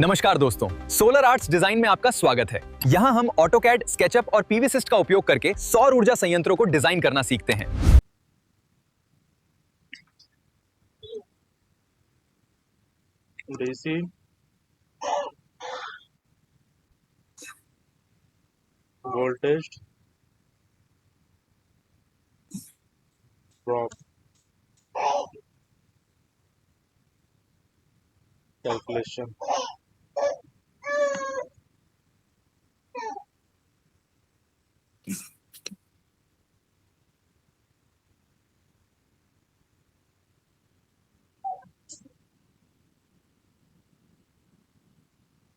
नमस्कार दोस्तों, solar arts design में आपका स्वागत है। यहाँ हम ऑटोकैड, स्केचअप और पीवीसिस्ट का उपयोग करके सौर ऊर्जा संयंत्रों को डिजाइन करना सीखते हैं। DC voltage drop calculation.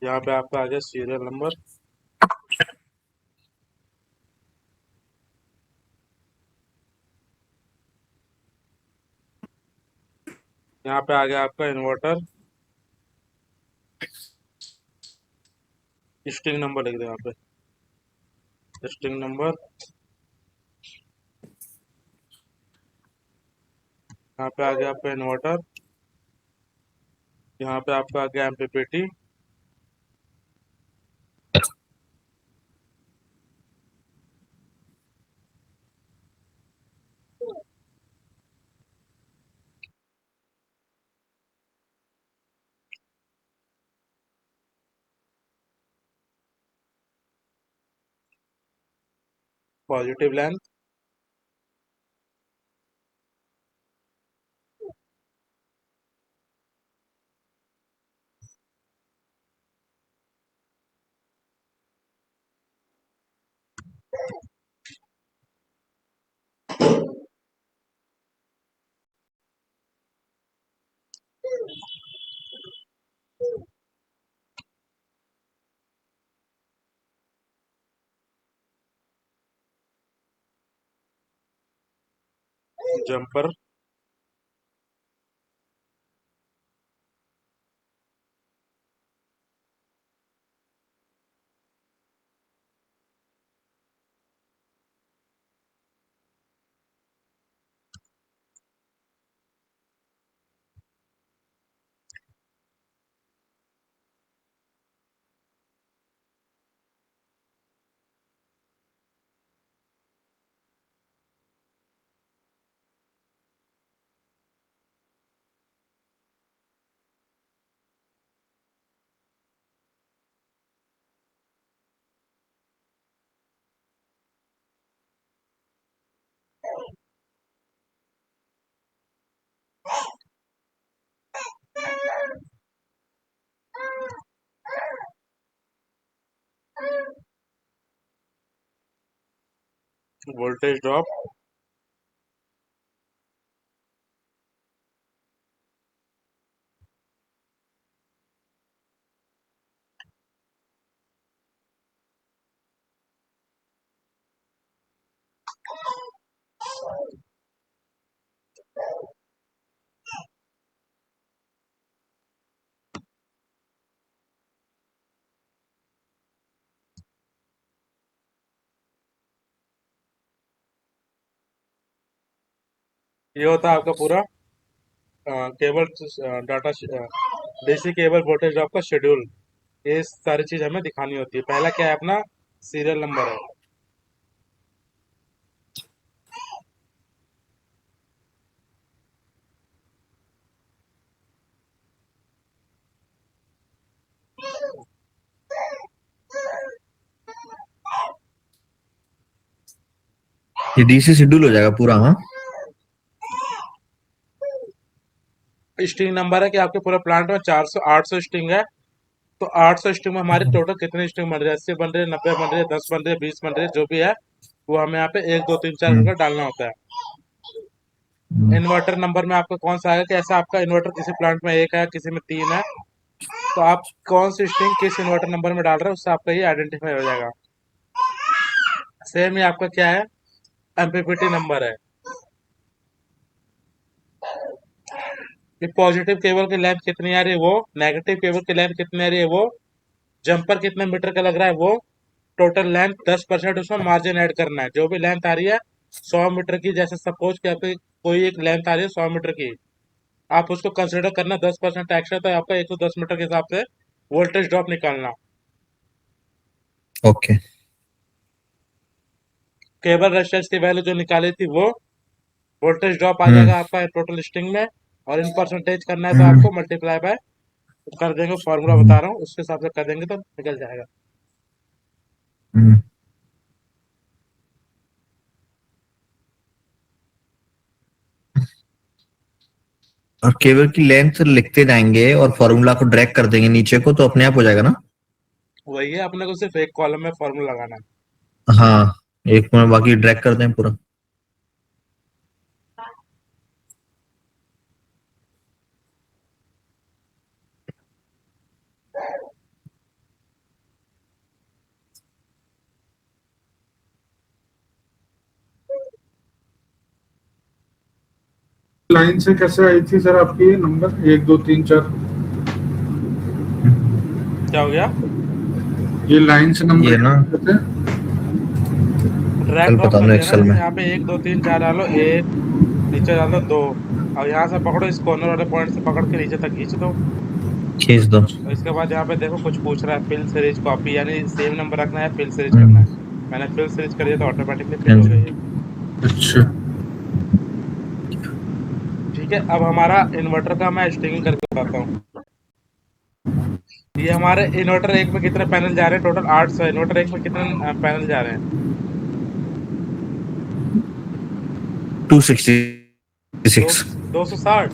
यहाँ पे आपका आ गया सीरियल नंबर। यहाँ पे आ गया आपका इन्वर्टर स्ट्रिंग नंबर, लिख दो यहाँ पे स्ट्रिंग नंबर। यहाँ पे आ गया आपका इन्वर्टर। यहाँ पे आपका आ गया MPPT. Positive length, jumper, voltage drop, ये होता है आपका पूरा cable data DC cable voltage drop का शेड्यूल। ये सारी चीज हमें दिखानी होती है। पहला क्या है अपना सीरियल नंबर है। ये डीसी शेड्यूल हो जाएगा पूरा। हाँ, स्ट्रिंग नंबर है कि आपके पूरे प्लांट में 400 800 स्ट्रिंग है। तो 800 स्ट्रिंग में हमारे टोटल कितने स्ट्रिंग बन रहे हैं? 80 बन रहे हैं, 90 बन रहे हैं, 10 बन रहे हैं, 20 बन रहे हैं, जो भी है वो हमें यहाँ पे 1 2 3 4 हम्म, करके डालना होता है। हम्म, इन्वर्टर नंबर में आपका कौन सा आएगा कि ऐसा आपका इन्वर्टर किसी प्लांट में 1 है, किसी में 3 है, तो आप कौन सी स्ट्रिंग किस इन्वर्टर नंबर में डाल रहे हो उससे आपका ये आइडेंटिफाई हो जाएगा। सेम ही आपका क्या है, एमपीपीटी नंबर है कि पॉजिटिव केबल की लेंथ कितनी आ रही है, वो नेगेटिव केबल की लेंथ कितनी आ रही है, वो जंपर कितने मीटर का लग रहा है, वो टोटल लेंथ 10% उसमें मार्जिन ऐड करना है। जो भी लेंथ आ रही है 100 मीटर की, जैसे सपोज कि आपकी कोई एक लेंथ आ रही है 100 मीटर की, आप उसको कंसिडर करना 10% एक्स्ट्रा, तो आपका 110 मीटर के हिसाब से वोल्टेज ड्रॉप निकालना। ओके। केबल रेजिस्टेंस की वैल्यू जो निकाली थी वो वोल्टेज ड्रॉप आ हम्म जाएगा आपका टोटल स्ट्रिंग में, और इन परसेंटेज करना है तो हम्म आपको मल्टीप्लाई बाय कर देंगे, फॉर्मूला हम्म बता रहा हूँ उसके हिसाब से कर देंगे तो निकल जाएगा। हम्म। और केबल की लेंथ लिखते जाएंगे और फॉर्मूला को ड्रैग कर देंगे नीचे को तो अपने आप हो जाएगा ना। वही है, अपने को सिर्फ एक कॉलम में फॉर्मूला लगाना है। हाँ, एक में बाकी ड्रैग कर दें पूरा। लाइन से कैसे आई थी सर आपकी ये नंबर 1 2 3 4? क्या हो गया? ये लाइन से नंबर ये ना कैसे थे? ड्रैग कल ड्रॉप बता कर दो दिया ना, एक्सेल जैसे में। यहाँ पे 1 2 3 4 डालो, एक नीचे डालो 2, और यहाँ से पकड़ो इस कॉर्नर वाले पॉइंट से पकड़ के नीचे तक खींच दो। खींच दो। और इसके बाद यहाँ पे देखो कुछ पूछ रहा है, फिल सीरीज कॉपी, यानी सेम नंबर रखना है, फिल सीरीज करना हम्म, है। मैंने फिल सीरीज कर दिया तो ऑटोमेटिकली हाँ फिल हो जी। गई है। अच्छा। ठीक है, अब हमारा इन्वर्टर का मैं स्टिंग करके बताता हूँ। ये हमारे इन्वर्टर एक में कितने पैनल जा रहे हैं, टोटल 800। इन्वर्टर एक में कितने पैनल जा रहे हैं? 266। 260,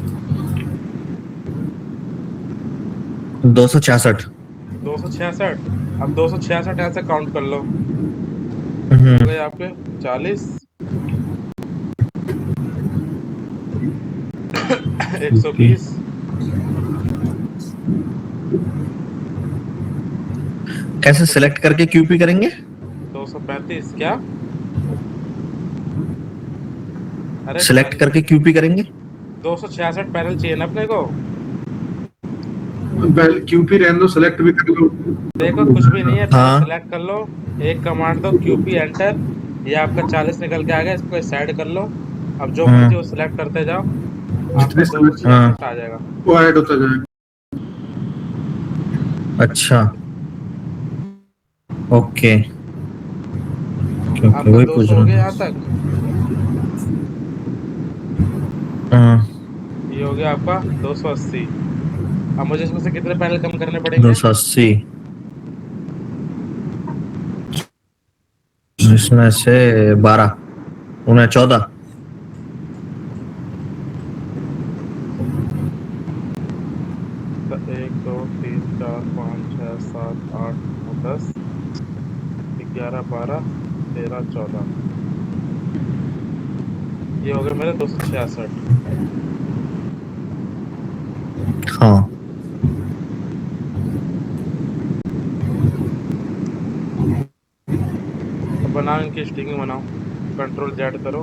266। 266। अब 266 यहाँ से काउंट कर लो, हो हम्म। गए आपके 40, 120, कैसे सिलेक्ट करके क्यूपी करेंगे? 235। क्या? अरे सिलेक्ट करके क्यूपी करेंगे? 266 पैनल चाहिए ना अपने को। क्यूपी रहने दो, सेलेक्ट भी कर लो। देखो कुछ भी नहीं है, पहले हाँ। सेलेक्ट कर लो, एक कमांड दो QP एंटर, ये आपका 40 निकल के आ गया, इसको साइड कर लो। अब जो मर्जी वो सिलेक्ट करते जाओ, आपका जितने दो सौ select हाँ। छियासठ आ जाएगा। वो ऐड होता जाएगा। अच्छा। ओके। ओके, आपका वही पूछ 200 हो रहा गया था। यहाँ तक। हाँ। ये हो गया आपका 280। अब मुझे इसमें से कितने पैनल कम करने दो पड़ेंगे? सौ अस्सी इसमें से 12, उन्हें 14। 1 2 3 4 5 6 7 8 9 10 11 12 13 14, ये हो गए मेरे 266। हाँ। अब बनाओ इनकी स्ट्रिंग बनाओ, कंट्रोल जेड करो।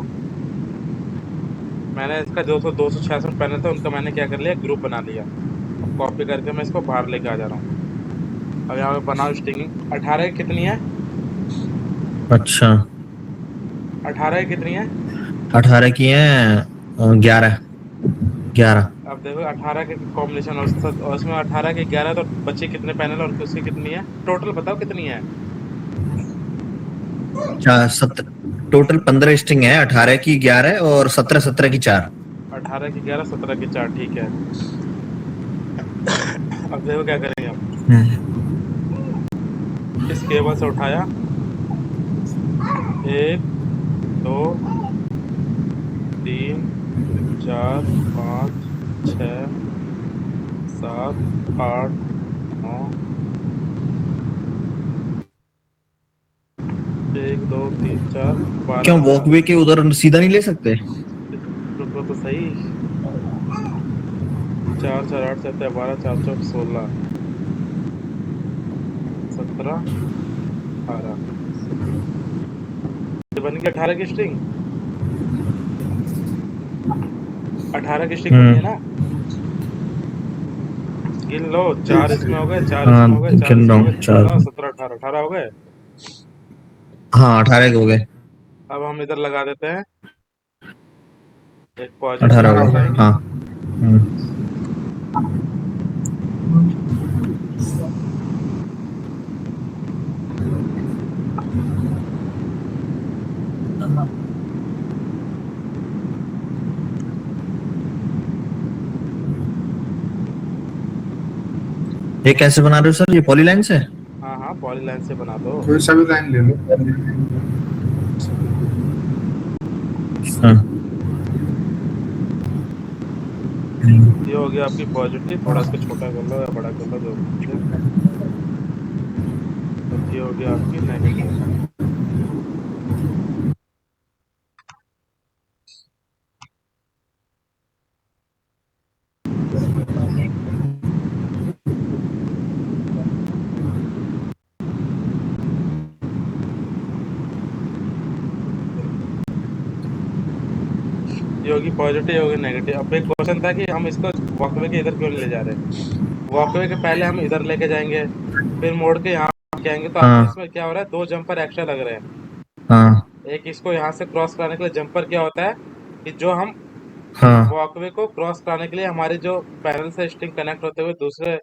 मैंने इसका 266 पैनल था उनका, मैंने क्या कर लिया, ग्रुप बना लिया। अब कॉपी करके मैं इसको बाहर लेके आ जा रहा हूँ। अब यहाँ पे बनाओ स्ट्रिंग। 18 की कितनी है? अच्छा। 18 की कितनी है? 18 की है 11। 11। अब देखो 18 के कॉम्बिनेशन, और उसमें 18 के 11, तो बच्चे कितने पैनल और उसकी कितनी है, टोटल बताओ कितनी है? चार 17। टोटल 15 स्ट्रिंग है, 18 की 11 और 17 17 की 4। 18 की 11, 17 की 4, ठीक है। अब देखो क्या करेंगे हम। इस केबल से उठाया, 1 2 3 4 5 6 7 8 9, 1 2 3 4 क्यों 12। वॉकवे के उधर सीधा नहीं ले सकते? रुको तो सही। 4 4 8 7 12 4 4 16 17 18, ये बन गई 18 की स्ट्रिंग। 18 की स्ट्रिंग बनी है हम्म। ना? गिन लो, 4 इसमें हो गए, 4 हाँ, इसमें हो गए, 4 गिन रहा इसमें हो हूँ गए, 4। 16 17 18, 18 हो गए। हाँ, 18 के हो गए। अब हम इधर लगा देते हैं एक 18 पॉजिटिव हो का गए, साइन। हाँ। हम्म। ये कैसे बना रहे हो सर, ये पॉलीलाइन से? हाँ हाँ, पॉलीलाइन से बना दो। कोई सा भी लाइन ले लो। हाँ। ये हो गया आपकी पॉजिटिव, थोड़ा इसको छोटा कर लो या बड़ा कर लो, जो भी है। अब ये हो गया आपकी नेगेटिव। ये होगी पॉजिटिव, ये होगी नेगेटिव। अब एक क्वेश्चन था कि हम इसको वॉकवे के इधर क्यों नहीं ले जा रहे। वॉकवे के पहले हम इधर लेके जाएंगे, फिर मोड़ के यहाँ के आएंगे, तो हाँ इसमें क्या हो रहा है, 2 जंपर एक्स्ट्रा लग रहे हैं। हाँ एक इसको यहाँ से क्रॉस कराने के लिए जंपर क्या होता है कि जो हम हाँ वॉकवे को क्रॉस कराने के लिए हमारी जो पैनल से स्ट्रिंग कनेक्ट होते हुए दूसरे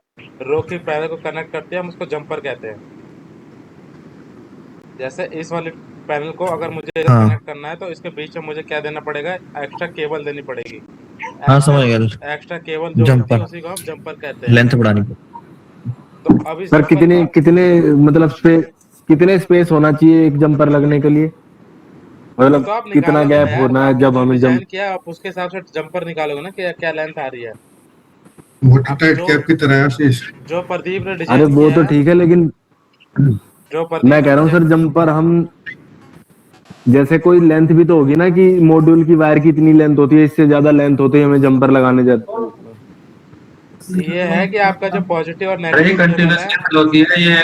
रो की पैनल को कनेक्ट करते हैं, हम उसको जंपर कहते हैं। जैसे इस वाले पैनल को अगर मुझे इधर हाँ कनेक्ट करना है तो इसके बीच में मुझे क्या देना पड़ेगा, एक्स्ट्रा केबल देनी पड़ेगी। हाँ, एक्स्ट्रा समझ गया। एक्स्ट्रा केबल जो होती है जंपर, उसी को हम जंपर कहते हैं। लेंथ बढ़ानी। तो अब इस सर जंपर कितने का कितने मतलब कितने स्पेस होना चाहिए एक जंपर लगने के लिए, वो मतलब तो आप कितना निकालोगे ना गैप यार, होना है आपने जब जो हमें डिजाइन जंप। किया आप उसके हिसाब से जंपर निकालोगे ना कि क्या लेंथ आ रही है। वाटर आप टाइट जो कैप की तरह है आशीष। जो प्रदीप ने अरे डिजाइन वो किया तो है, ठीक है, लेकिन जो प्रदीप मैं ने कह रहा हूँ सर डिजाइन, जंपर हम जैसे कोई लेंथ भी तो होगी ना कि मॉड्यूल की वायर की इतनी लेंथ होती है, इससे ज्यादा लेंथ होती है, हमें जंपर लगाने जाते हैं उसमें। ये है कि आपका जो पॉजिटिव और अरे नेगेटिव केबल कंटिन्यूस है, केबल होती है ये।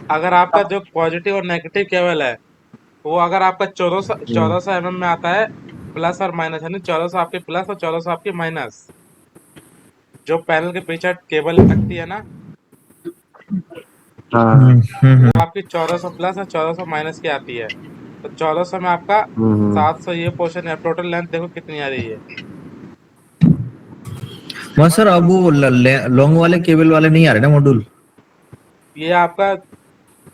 अगर आपका जो पॉजिटिव और नेगेटिव केबल है वो अगर आपका 1400 mm में आता है, प्लस और माइनस, यानी 1400 आपके प्लस और 1400 आपके माइनस, जो पैनल के पीछे केबल लगती है ना, हाँ। वो आपकी 1400 प्लस और 1400 माइनस की आती है। तो 1400 में आपका हम्म। 700 ये पोर्शन है, टोटल लेंथ देखो कितनी आ रही है। वहाँ सर अब वो लॉन्ग वाले केबल वाले नहीं आ रहे ना मॉड्यूल? ये आपका,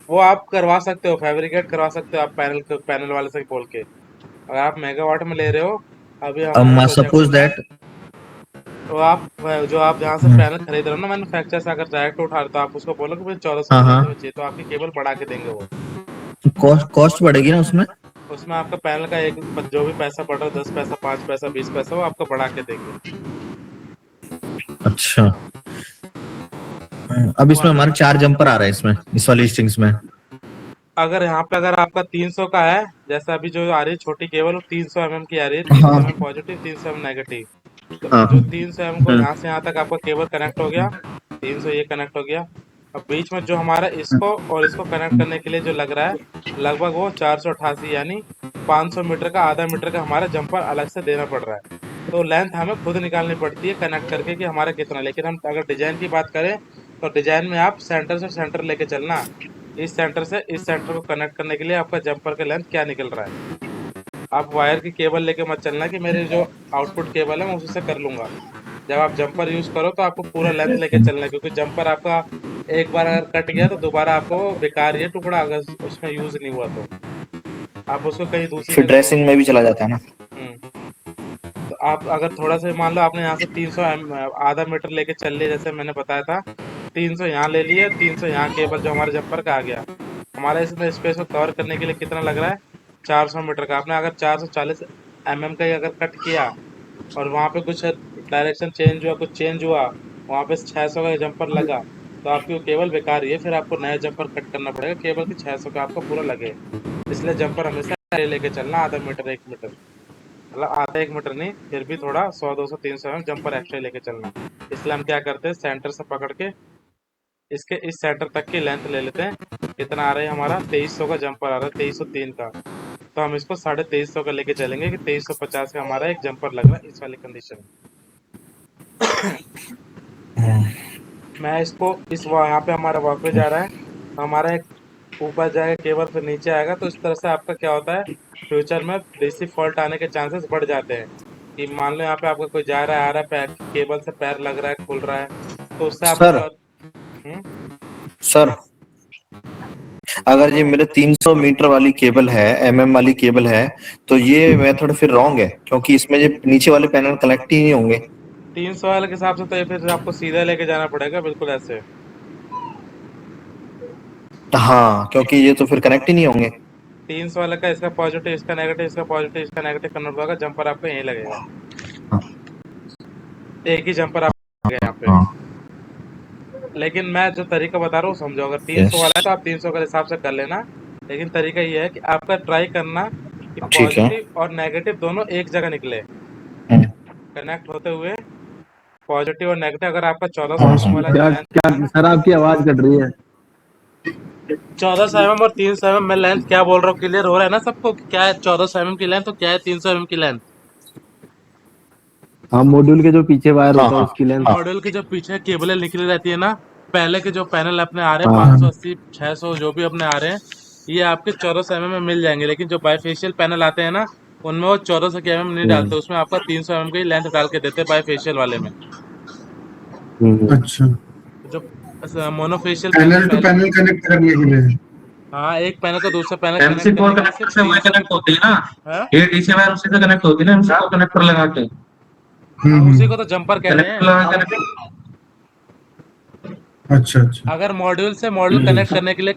वो आप करवा सकते हो, फैब्रिकेट करवा सकते हो आप पैनल वाले से बोल के, अगर आप मेगावाट में ले रहे हो। अभी हमारे अब प्रोजेक्ट सपोज में, दैट। तो आप जो आप जहाँ से पैनल खरीद रहे हो ना मैन्युफैक्चर से, अगर डायरेक्ट उठा रहे हो तो आप उसको बोलो कि मुझे 1400 हाँ की हाँ, रेंज में चाहिए, तो आपकी केबल बढ़ा के देंगे वो। कॉस्ट कॉस्ट बढ़ेगी ना उसमें? उसमें आपका पैनल का एक जो भी पैसा बढ़ रहा है, 10 पैसा, 5 पैसा, 20 पैसा, वो आपको बढ़ा के देंगे। अच्छा। अब वो इसमें हमारे 4 जंपर आ रहे हैं इसमें, इस वाली स्ट्रिंग्स में। अगर यहाँ पे अगर आपका 300 का है, जैसे अभी जो आ रही है छोटी केबल, वो 300 mm की आ रही है, 300 mm हाँ पॉजिटिव, 300 mm नेगेटिव। तो हाँ। जो 300 mm को यहाँ से यहाँ तक आपका केबल कनेक्ट हो गया, 300 ये कनेक्ट हो गया। अब बीच में जो हमारा इसको और इसको कनेक्ट करने के लिए जो लग रहा है, लगभग वो 488 यानी 500 मीटर का, आधा मीटर का हमारा जंपर अलग से देना पड़ रहा है। तो लेंथ हमें खुद निकालनी पड़ती है कनेक्ट करके कि हमारा कितना। लेकिन हम अगर डिजाइन की बात करें तो डिजाइन में आप सेंटर से सेंटर लेके चलना, इस सेंटर से इस सेंटर को कनेक्ट करने के लिए आपका जंपर का लेंथ क्या निकल रहा है। आप वायर की केबल लेके मत चलना कि मेरे जो आउटपुट केबल है मैं उसी से कर लूंगा। जब आप जंपर यूज करो तो आपको पूरा लेंथ लेके चलना है, क्योंकि जंपर आपका एक बार अगर कट गया तो दोबारा आपको बेकार ही है टुकड़ा, अगर उसमें यूज नहीं हुआ तो आप उसको कहीं दूसरी फिर जगह ड्रेसिंग में भी चला जाता है ना। तो आप अगर थोड़ा सा मान लो आपने यहाँ से 300 आधा मीटर लेके चल लिया, जैसे मैंने बताया था, 300 यहाँ ले लिए, 300 यहाँ केबल जो हमारे जंपर का आ गया, हमारे इसमें स्पेस को कवर करने के लिए कितना लग रहा है, 400 मीटर का। आपने अगर 440 mm का ही अगर कट किया और वहाँ पे कुछ डायरेक्शन चेंज हुआ, कुछ चेंज हुआ, वहाँ पे 600 का जंपर लगा, तो आपकी वो केबल बेकार ही है, फिर आपको नया जंपर कट करना पड़ेगा केबल की 600 का आपका पूरा लगे। इसलिए जंपर हमेशा लेके चलना, आधा मीटर 1 मीटर, मतलब आधा 1 मीटर नहीं, फिर भी थोड़ा 100 200 300 mm जंपर एक्स्ट्रा लेके चलना। इसलिए हम क्या करते हैं, सेंटर से पकड़ के इसके इस सेंटर तक की लेंथ ले लेते हैं। कितना आ रहा है हमारा, 2300 का जंपर आ रहा है, 2303 का। तो हम इसको 2350 का लेके चलेंगे कि 2350 का हमारा एक जंपर लग रहा है इस वाली कंडीशन में। मैं इसको यहाँ पे हमारा वॉकवे जा रहा है, तो हमारा एक ऊपर जाएगा केबल, फिर नीचे आएगा। तो इस तरह से आपका क्या होता है, फ्यूचर में डीसी फॉल्ट आने के चांसेस बढ़ जाते हैं। कि मान लो यहाँ पे आपका कोई जा रहा है, आ रहा है, पैर केबल से पैर लग रहा है, खुल रहा है, तो उससे आपको सर क्या सर अगर ये मेरे 300 मीटर वाली केबल है, वाली केबल है, तो ये मेथड फिर रॉन्ग है, क्योंकि इसमें ये नीचे वाले पैनल कनेक्ट ही नहीं होंगे। 300 वाले के हिसाब से तो ये फिर आपको सीधा लेके जाना पड़ेगा बिल्कुल ऐसे। हाँ, क्योंकि ये तो फिर कनेक्ट ही नहीं होंगे। 300 वाले का इसका पॉजिटिव, इसका नेगेटिव, इसका पॉजिटिव, इसका नेगेटिव कन्वर्ट होगा, जंपर आपको यहीं लगेगा। हाँ। एक ही जंपर आपको लगेगा यहाँ पे। हाँ। लेकिन मैं जो तरीका बता रहा हूँ समझो, अगर 300 यस। वाला है तो आप 300 के हिसाब से कर लेना। लेकिन तरीका ये है कि आपका ट्राई करना कि ठीक है। पॉजिटिव और नेगेटिव दोनों एक जगह निकले, हम्म, कनेक्ट होते हुए। पॉजिटिव और नेगेटिव अगर आपका 1400 वाला जो क्या लेंथ क्या है ना, सर, आपकी आवाज कट रही है। 1400 mm और 300 mm, मैं लेंथ क्या बोल रहा हूँ क्लियर हो रहा है ना सबको? क्या है 1400 mm की लेंथ और क्या है 300 mm की लेंथ? हाँ, मॉड्यूल के जो पीछे वायर हाँ होता है हाँ उसकी लेंथ। हाँ। मॉड्यूल की जो पीछे केबलें निकली रहती है ना, पहले के जो पैनल अपने आ रहे हैं हाँ 580 600 जो भी अपने आ रहे हैं, ये आपके 1400 mm में मिल जाएंगे। लेकिन जो बाईफेशियल पैनल आते हैं ना, उनमें वो 1400 के mm नहीं डालते, उसमें आपका 300 mm की लेंथ डाल के देते हैं बाईफेशियल वाले में। अच्छा, जो मोनोफेशियल पैनल पैनल टू पहले, पैनल कनेक्ट करने के लिए। हाँ, एक पैनल को दूसरे पैनल एमसी कनेक्ट कोर करने के लिए कनेक्टर सिर्फ से वही 300। कनेक्ट होती है ना, हाँ ये डीसी वायर उसी से कनेक्ट होती है ना एमसी कोर कनेक्टर लगा के। हाँ, उसी हम्म। को तो जंपर कहते कनेक्टर हैं। लगा के अच्छा अच्छा। अगर मॉड्यूल से मॉड्यूल कनेक्ट करने के लिए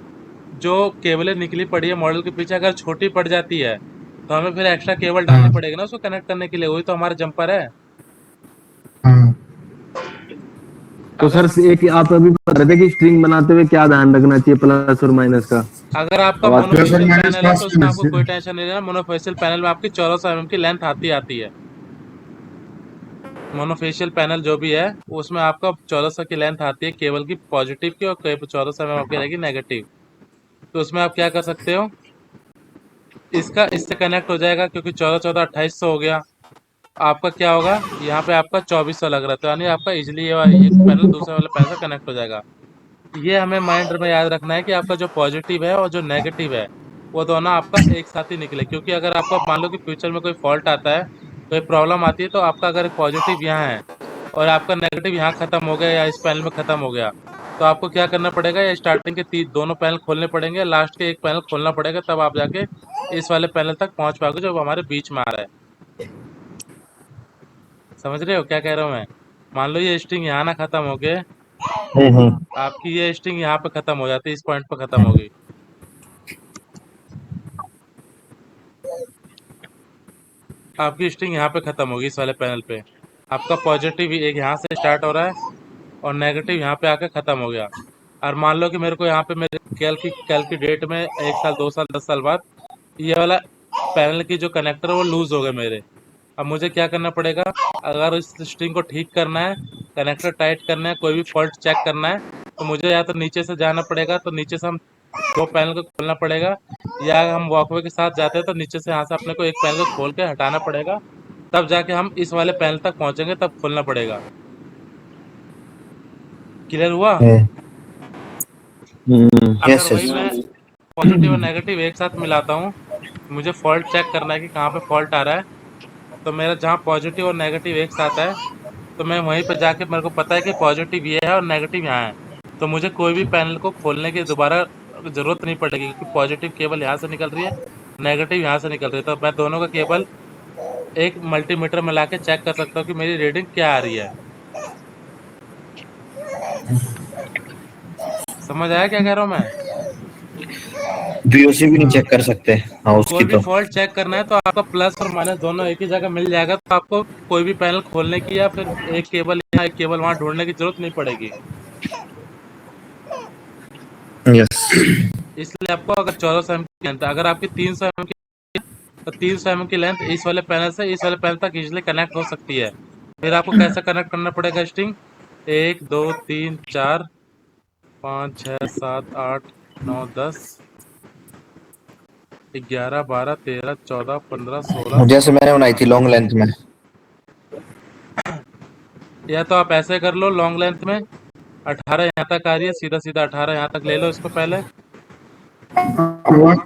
जो केबलें निकली पड़ी है मॉड्यूल के पीछे, अगर छोटी पड़ जाती है तो हमें फिर एक्स्ट्रा केबल डालनी हाँ पड़ेगी ना उसको कनेक्ट करने के लिए, वही तो हमारा जंपर है। हाँ। तो अगर सर, एक आप अभी बता रहे थे कि स्ट्रिंग बनाते हुए क्या ध्यान रखना चाहिए, प्लस और माइनस का। अगर आपका आवाज प्लस और मोनोफेशियल माइनस पैनल है पास तो उसमें करने आपको से। कोई टेंशन नहीं लेना। मोनोफेशियल पैनल में आपकी 1400 mm की लेंथ आती है। मोनोफेशियल पैनल जो भी है उसमें आपका 1400 की लेंथ आती है केबल की पॉजिटिव की, और 1400 mm आपकी रहेगी नेगेटिव। तो उसमें आप क्या कर सकते हो, इसका इससे कनेक्ट हो जाएगा क्योंकि 14 14 2800 हो गया। आपका क्या होगा, यहाँ पे आपका 2400 लग रहा था, यानी आपका इजीली एक पैनल दूसरे वाले पैनल से कनेक्ट हो जाएगा। ये हमें माइंड में याद रखना है कि आपका जो पॉजिटिव है और जो नेगेटिव है वो दोनों आपका एक साथ ही निकले। क्योंकि अगर आपका मान लो कि फ्यूचर में कोई फॉल्ट आता है, कोई प्रॉब्लम आती है, तो आपका अगर पॉजिटिव यहाँ है और आपका नेगेटिव यहाँ खत्म हो गया या इस पैनल में खत्म हो गया, तो आपको क्या करना पड़ेगा, या स्टार्टिंग के दोनों पैनल खोलने पड़ेंगे, लास्ट के एक पैनल खोलना पड़ेगा, तब आप जाके इस वाले पैनल तक पहुंच पाओगे जो हमारे बीच में आ रहा है। समझ रहे हो क्या कह रहा हूँ मैं? मान लो ये स्ट्रिंग यहाँ ना खत्म हो गए, आपकी ये स्ट्रिंग यहाँ पे खत्म हो जाती है, इस पॉइंट पे खत्म हो गई, आपकी स्ट्रिंग यहाँ पे खत्म होगी इस वाले पैनल पे। आपका पॉजिटिव एक यहाँ से स्टार्ट हो रहा है और नेगेटिव यहाँ पे आके खत्म हो गया। और मान लो कि मेरे को यहाँ पे मेरे कल की डेट में 1 साल 2 साल 10 साल बाद ये वाला पैनल की जो कनेक्टर है वो लूज हो गए मेरे। अब मुझे क्या करना पड़ेगा, अगर इस स्ट्रिंग को ठीक करना है, कनेक्टर टाइट करना है, कोई भी फॉल्ट चेक करना है, तो मुझे या तो नीचे से जाना पड़ेगा, तो नीचे से हम दो पैनल को खोलना पड़ेगा, या हम वॉकवे के साथ जाते हैं तो नीचे से यहाँ से अपने को एक पैनल को खोल के हटाना पड़ेगा, तब जाके हम इस वाले पैनल तक पहुंचेंगे, तब खोलना पड़ेगा। क्लियर हुआ? अगर यस वही यस। मैं पॉजिटिव और नेगेटिव एक साथ मिलाता हूँ, मुझे फॉल्ट चेक करना है कि कहाँ पे फॉल्ट आ रहा है, तो मेरा जहाँ पॉजिटिव और नेगेटिव एक साथ है, तो मैं वहीं पर जाके, मेरे को पता है कि पॉजिटिव ये है और नेगेटिव यहाँ है, तो मुझे कोई भी पैनल को खोलने की दोबारा ज़रूरत नहीं पड़ेगी, क्योंकि पॉजिटिव केबल यहाँ से निकल रही है, नेगेटिव यहाँ से निकल रही है। तो मैं दोनों का केबल एक मल्टीमीटर में लाके चेक कर सकता हूँ कि मेरी रीडिंग क्या आ रही है। समझ आया क्या कह रहा हूँ मैं? वीओसी भी नहीं चेक कर सकते। हाँ, कोई उसकी भी तो। फॉल्ट चेक करना है तो आपका प्लस और माइनस दोनों एक ही जगह मिल जाएगा, तो आपको कोई भी पैनल खोलने की या फिर एक केबल यहाँ एक केबल वहाँ ढूंढने की जरूरत नहीं पड़ेगी। यस। इसलिए आपको अगर 1400 mm की लेंथ, अगर आपकी 300 mm की, तो 300 mm की लेंथ इस वाले पैनल से इस वाले पैनल तक इजीली कनेक्ट हो सकती है। फिर आपको कैसे कनेक्ट करना पड़ेगा स्ट्रिंग, 1 2 3 4 5 6 7 8 9 10 11 12 13 14 15 16। जैसे मैंने बनाई थी लॉन्ग लेंथ में। या तो आप ऐसे कर लो, लॉन्ग लेंथ में 18 यहाँ तक आ रही है, सीधा सीधा 18 यहाँ तक ले लो इसको पहले। आवाज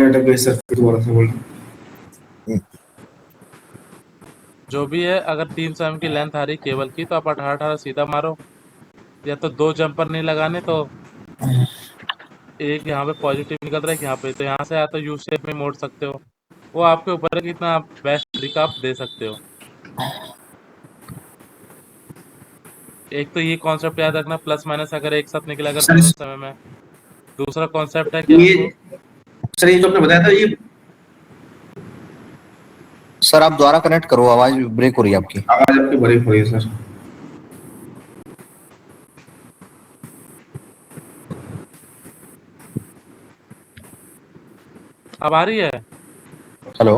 अटक गई सर, फिर दोबारा से बोलना। जो भी है, अगर 300 mm की लेंथ आ रही केबल की, तो आप 18 18 सीधा मारो, या तो दो जंपर नहीं लगाने, तो एक यहाँ पे पॉजिटिव निकल रहा है यहाँ पे, तो यहाँ से या तो यू शेप में मोड़ सकते हो, वो आपके ऊपर है कि इतना बेस्ट ट्रिक आप दे सकते हो। एक तो ये कॉन्सेप्ट याद रखना, प्लस माइनस अगर एक साथ निकला अगर सर दोनों समय में। दूसरा कॉन्सेप्ट है कि ये आपको सर ये जो आपने बताया था ये सर आप दोबारा कनेक्ट करो, आवाज ब्रेक हो रही है आपकी। आवाज आपकी बड़ी हो रही है सर। अब आ रही है। हेलो।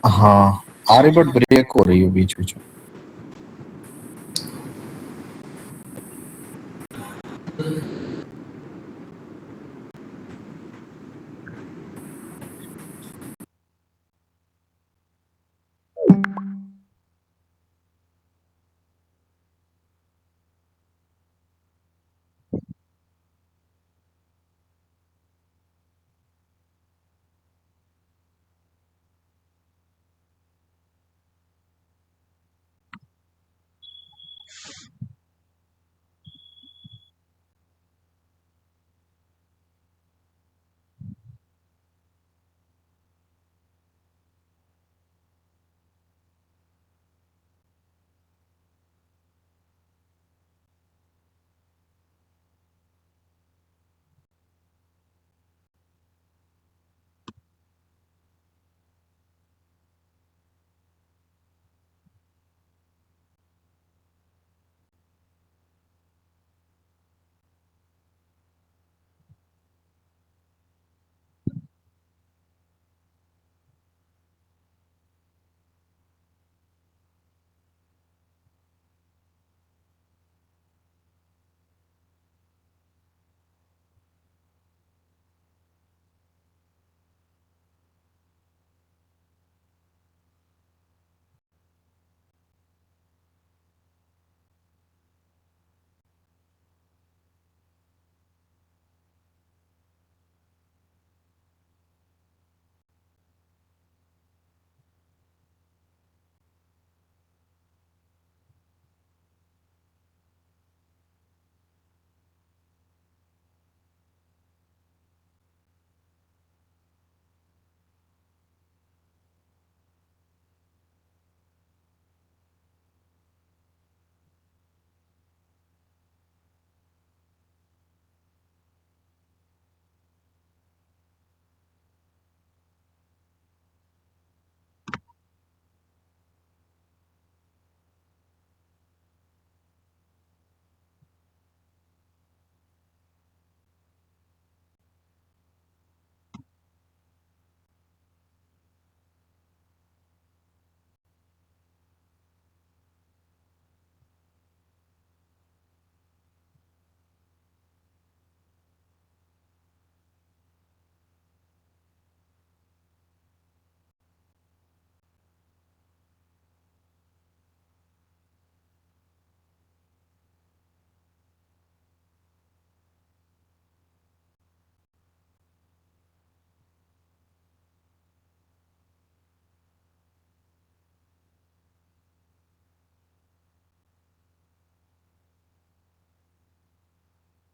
हाँ आ रही बट ब्रेक हो रही है बीच बीच में।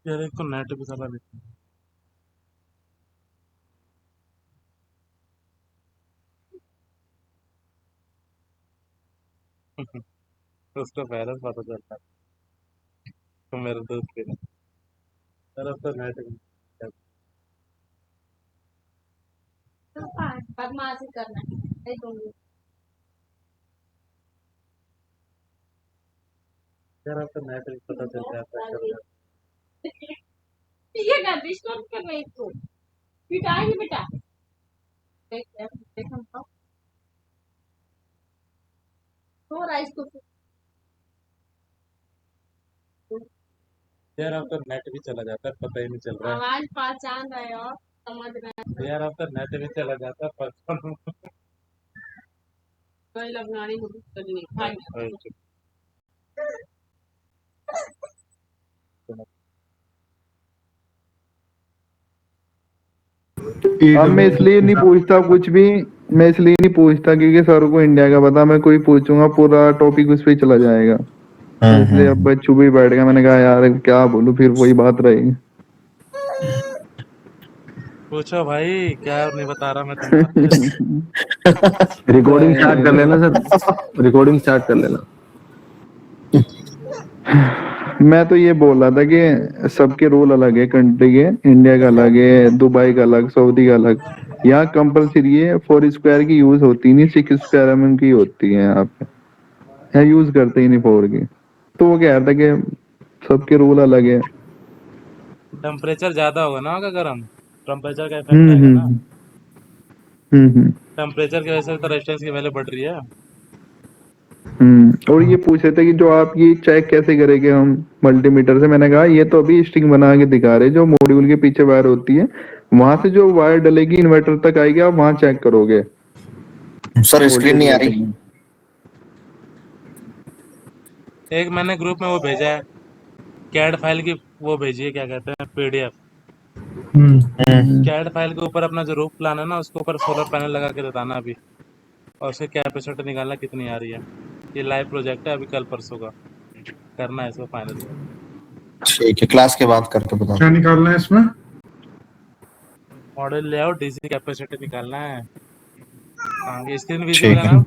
यार एक तो नेट भी चला लेते हैं। उसका बैलेंस पता चलता है तो मेरे दोस्त के लिए। यार अब तो नेट भी बदमाशी करना नहीं दूंगी। यार अब तो नेट भी पता चल जाता है कब ये कर डिस्टर्ब कर रही तू। बेटा आएगी बेटा। देख देख हम तो राइस को यार अब तो नेट भी चला जाता है पता ही नहीं चल रहा आवाज पहचान रहे हो समझ रहे है। यार अब तो नेट भी चला जाता है पता कोई लगनानी मुझे करनी भाई नहीं। अब मैं इसलिए नहीं पूछता कुछ भी। मैं इसलिए नहीं पूछता क्योंकि सर को इंडिया का पता, मैं कोई पूछूंगा पूरा टॉपिक उस पे ही चला जाएगा। इसलिए अब मैं चुप ही बैठ गया। मैंने कहा यार क्या बोलूं, फिर वही बात रहेगी। पूछो भाई, क्या नहीं बता रहा मैं तुमको। रिकॉर्डिंग स्टार्ट कर लेना सर, रिकॉर्डिंग स्टार्ट कर लेना। मैं तो ये बोल रहा था कि सबके रूल अलग है कंट्री के, इंडिया का अलग है, दुबई का अलग, सऊदी का अलग। यहाँ कंपलसरी है, 4 स्क्वायर की यूज होती नहीं, 6 स्क्वायर की होती है यहाँ पे। यहाँ यूज करते ही नहीं 4 की। तो वो कह रहा था कि सबके रूल अलग है। टेम्परेचर ज्यादा होगा ना, होगा गर्म, टेम्परेचर का इफेक्ट आएगा ना। हम्म। टेम्परेचर की वजह से तो रेजिस्टेंस की वैल्यू बढ़ रही है। और ये पूछ रहे थे कि जो आप ये चेक कैसे करेंगे हम मल्टीमीटर से। मैंने कहा ये तो अभी स्ट्रिंग बना के दिखा रहे, जो मॉड्यूल के पीछे वायर होती है वहां से जो वायर डलेगी इन्वर्टर तक आएगी, आप वहां चेक करोगे। सर स्क्रीन नहीं आ रही। एक मैंने ग्रुप में वो भेजा है, कैड फाइल की वो भेजी है, क्या कहते हैं, पीडीएफ। कैड फाइल के ऊपर अपना जो रूफ प्लान है ना, उसके ऊपर सोलर पैनल लगा के बताना अभी, और उसके कैपेसिटी निकालना कितनी आ रही है। ये लाइव प्रोजेक्ट है, अभी कल परसों का करना है इसको फाइनल। ठीक है, क्लास के बाद करके बता। क्या निकालना है इसमें? मॉडल लेआउट, डीसी कैपेसिटी निकालना है। हाँ, स्क्रीन ठीक विजिबल है है। ना?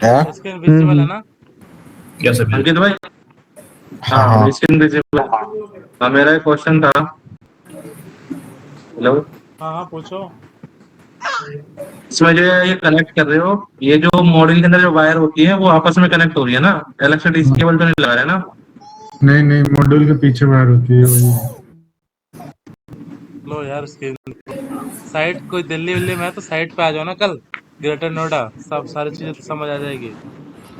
हाँ स्क्रीन विजिबल है ना? अंकित भाई, हाँ हाँ हाँ। Screen visible. हाँ, मेरा एक क्वेश्चन था। हेलो, हाँ हाँ, पूछो। इसमें जो ये कनेक्ट कर रहे हो, ये जो मॉड्यूल के अंदर जो वायर होती है वो आपस में कनेक्ट हो रही है ना? अलग से डीसी केबल तो नहीं लगा रहे ना? नहीं नहीं, मॉड्यूल के पीछे वायर होती है वही। लो यार, स्क्रीन साइट कोई दिल्ली विल्ली में है तो साइट पे आ जाओ ना कल, ग्रेटर नोएडा, सब सारी चीजें तो समझ आ जाएगी।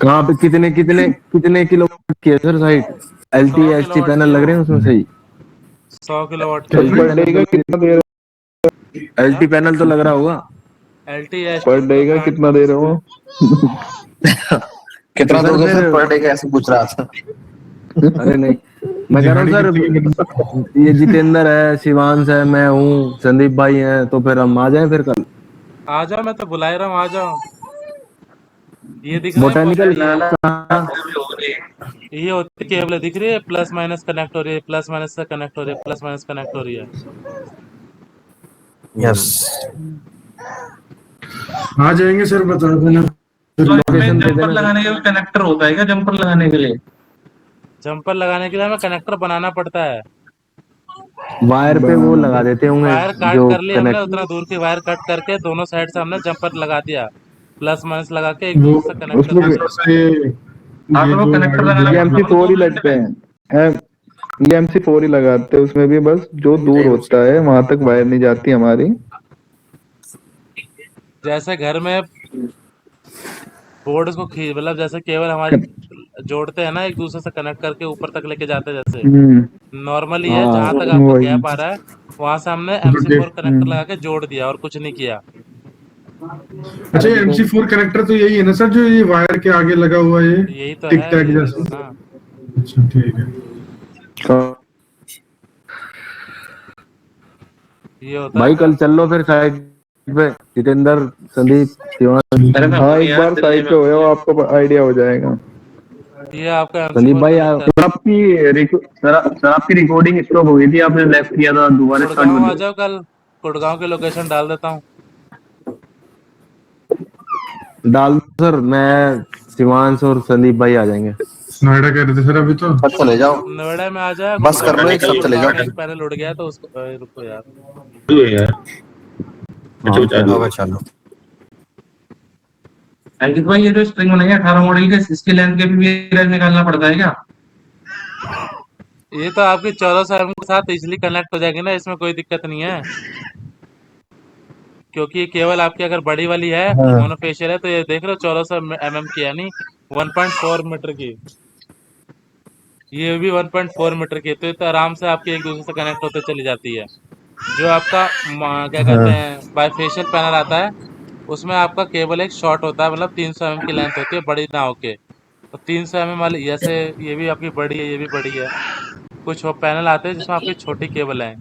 कहाँ पे कितने कितने कितने किलो की है sir site? 100 LT HT kilowatt panel की लग है रहे हैं उसमें? सही। 100 किलोवाट पर की पर डे का कितना दे रहे एलटी पैनल तो लग रहा होगा। एलटी हो? एच पर डे का कितना दे रहे हो? कितना तो सर दोगे फिर सर पर डे का, ऐसे पूछ रहा था। अरे नहीं, मैं कह रहा हूँ सर, ये जितेंद्र है, शिवांश है, मैं हूँ, संदीप भाई हैं, तो फिर हम आ जाएं फिर कल। आ जाओ, मैं तो बुला ही रहा हूँ, आ जाओ। ये दिख रहे हैं बोटेनिकल ये होती केबल दिख रही है, प्लस माइनस कनेक्ट हो रही है, प्लस माइनस से कनेक्ट हो रही है, प्लस माइनस कनेक्ट हो रही है। यस। आ जाएंगे सर, बता देना। तो इसमें लोकेशन दे जंपर देना। लगाने के लिए कनेक्टर होता है क्या, जंपर लगाने के लिए? जंपर लगाने के लिए हमें कनेक्टर बनाना पड़ता है। वायर पे वो लगा देते होंगे वायर काट जो कर ली हमने, कनेक्ट। उतना दूर की वायर कट करके दोनों साइड से हमने जंपर लगा दिया, प्लस माइनस लगा के एक वो दूसरे से कनेक्ट कर उसमें दिया। से हाँ, ये तो वो जो कनेक्टर वायर लगाना ये पड़ता MC4 है ही 2 घंटे लगते में। हैं। ये MC4 ही लगाते हैं, उसमें भी बस जो दूर होता है वहां तक वायर नहीं जाती हमारी। जैसे घर में बोर्ड को मतलब जैसे केबल हमारी जोड़ते हैं ना एक दूसरे से कनेक्ट करके ऊपर तक लेके जाते हैं, जैसे नॉर्मली है, हाँ जहां तक आपको वही। गैप आ रहा है वहां से हमने तो MC4 कनेक्टर लगा के जोड़ दिया और कुछ नहीं किया। अच्छा, ये MC4 कनेक्टर तो यही है ना सर, जो ये वायर के आगे लगा हुआ है, यही तो टिक है, टैक यही जैसा? तो ना। अच्छा ठीक है। ये होता भाई है कल चल लो फिर साइड पे, जितेंद्र, संदीप, शिवान। अरे मैं हाँ, हूँ एक यार बार दिल्ली साइट में। पे हो जाओ, आपको आइडिया हो जाएगा। ये आपका संदीप MC4 भाई कनेक्टर। सर आपकी रिकॉर्डिंग स्टॉप हो गई थी, आपने लेफ्ट किया था, दोबारा स्टार्ट गुड़गांव कर आ दो। जाओ कल, गुड़गांव की लोकेशन डाल देता हूँ। डाल दो सर, मैं, शिवांश और संदीप भाई आ जाएंगे। नोएडा कह रहे थे सर अभी तो। सब चले जाओ, नोएडा में आ जाए, बस कर लो, गुड़गांव एक सब चले गुड़गांव जाओ। में एक पैनल उड़ गया तो उसको रुको यार। होगा चलो। अंकित भाई, ये जो स्प्रिंग बनाई है 18 मॉडल के, इसकी लेंथ के भी निकालना पड़ता है क्या? ये तो आपकी 1400 mm के साथ इजिली कनेक्ट हो जाएगी ना, इसमें कोई दिक्कत नहीं है। क्योंकि ये केवल आपकी अगर बड़ी वाली है, मोनोफेशियल है, तो ये देख रहे हो 1400 mm की, यानी 1.4 मीटर की। ये भी 1.4 मीटर की है, तो ये तो आराम से आपके एक दूसरे से कनेक्ट होते चली जाती है। जो आपका क्या कहते हैं बाईफेशियल पैनल आता है, उसमें आपका केबल एक शॉर्ट होता है, मतलब 300 mm की लेंथ होती है, बड़ी ना होके। तो 300 mm वाली, जैसे ये भी आपकी बड़ी है, ये भी बड़ी है। कुछ पैनल आते हैं जिसमें आपकी छोटी केबल है,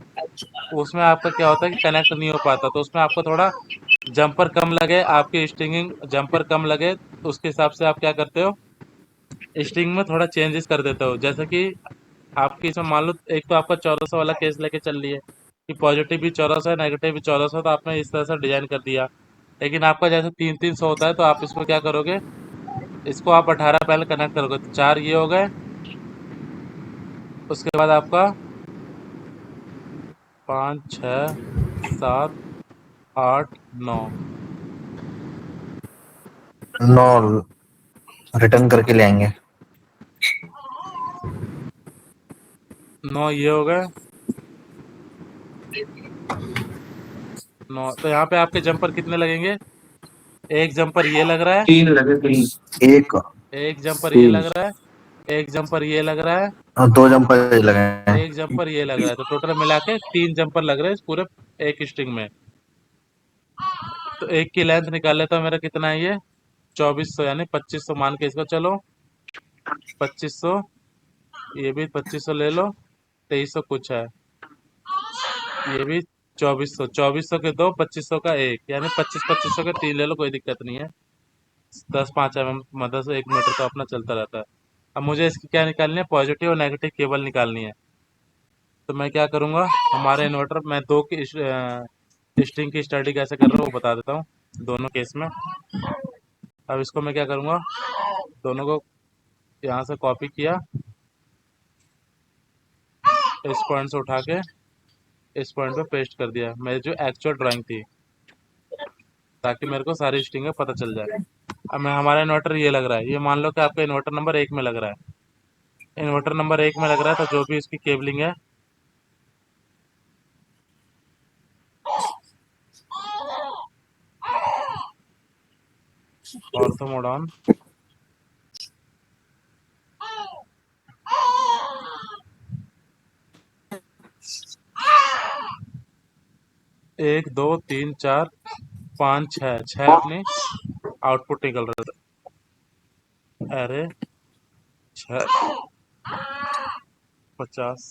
उसमें आपका क्या होता है कि कनेक्ट नहीं हो पाता, तो उसमें आपको थोड़ा जंपर कम लगे, आपकी स्ट्रिंगिंग जंपर कम लगे, तो उसके हिसाब से आप क्या करते हो, स्ट्रिंग में थोड़ा चेंजेस कर देते हो। जैसे कि आपकी इसमें मान लो एक तो आपका 1400 वाला केस लेके चल रही है कि पॉजिटिव भी 1400 है, नेगेटिव भी 1400, तो आपने इस तरह से डिजाइन कर दिया। लेकिन आपका जैसे 3-300 होता है, तो आप इसमें क्या करोगे, इसको आप 18 पहले कनेक्ट करोगे, तो 4 ये हो गए। उसके बाद आपका 5 6 7 8 9 9 रिटर्न करके ले आएंगे। 9 ये हो गए। 9 तो यहाँ पे आपके जंपर कितने लगेंगे? एक जंपर ये लग रहा है, 3 लगे 3। एक एक जंपर ये तीन लग रहा है, एक जंपर ये लग रहा है, और 2 जंपर लगे हैं। एक जंपर ये लग रहा है, तो टोटल मिला के 3 जंपर लग रहे हैं इस पूरे एक स्ट्रिंग में। तो एक की लेंथ निकाल लेता हूँ, मेरा कितना है ये 2400, यानी 2500 मान के इसको चलो। 2500, ये भी 2500 ले लो, 2300 कुछ है, ये भी 2400, 2400 के दो, 2500 का एक, यानी 2500 के 3 ले लो, कोई दिक्कत नहीं है। 10-5 mm मदद से 1 मीटर तो अपना चलता रहता है। अब मुझे इसकी क्या निकालनी है, पॉजिटिव और नेगेटिव केबल निकालनी है। तो मैं क्या करूँगा, हमारे इन्वर्टर, मैं दो की स्ट्रिंग की स्टडी कैसे कर रहा हूँ वो बता देता हूँ दोनों केस में। अब इसको मैं क्या करूँगा, दोनों को यहाँ से कॉपी किया, इस पॉइंट से उठा के इस पॉइंट पे पेस्ट कर दिया, मेरी जो एक्चुअल ड्राइंग थी, ताकि मेरे को सारी स्ट्रिंग पता चल जाए। अब मैं, हमारा इन्वर्टर ये लग रहा है, ये मान लो कि आपका इन्वर्टर नंबर 1 में लग रहा है, इन्वर्टर नंबर 1 में लग रहा है, तो जो भी इसकी केबलिंग है, ऑर्थो मोड ऑन, एक 2 3 4 5 6 अपनी आउटपुट निकल रहा था। अरे 6 50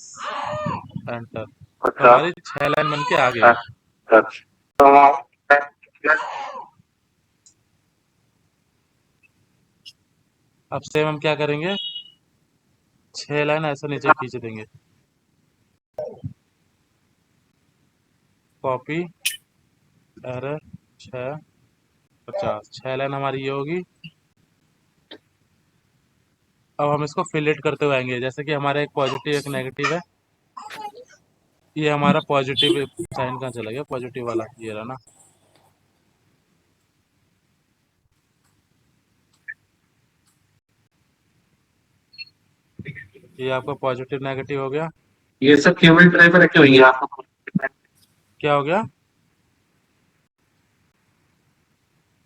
एंटर, तो हमारी 6 लाइन बन के आ गई। अब सेम हम क्या करेंगे, 6 लाइन ऐसे नीचे खींच देंगे, कॉपी, एरर 6 50, 6 लाइन हमारी ये होगी। अब हम इसको फिलेट करते हुए आएंगे, जैसे कि हमारा एक पॉजिटिव एक नेगेटिव है, ये हमारा पॉजिटिव साइन कहाँ चला गया, पॉजिटिव वाला ये रहा ना। ये आपका पॉजिटिव नेगेटिव हो गया। ये सब केबल ट्रे पे रखे हुई है आपको। क्या हो गया,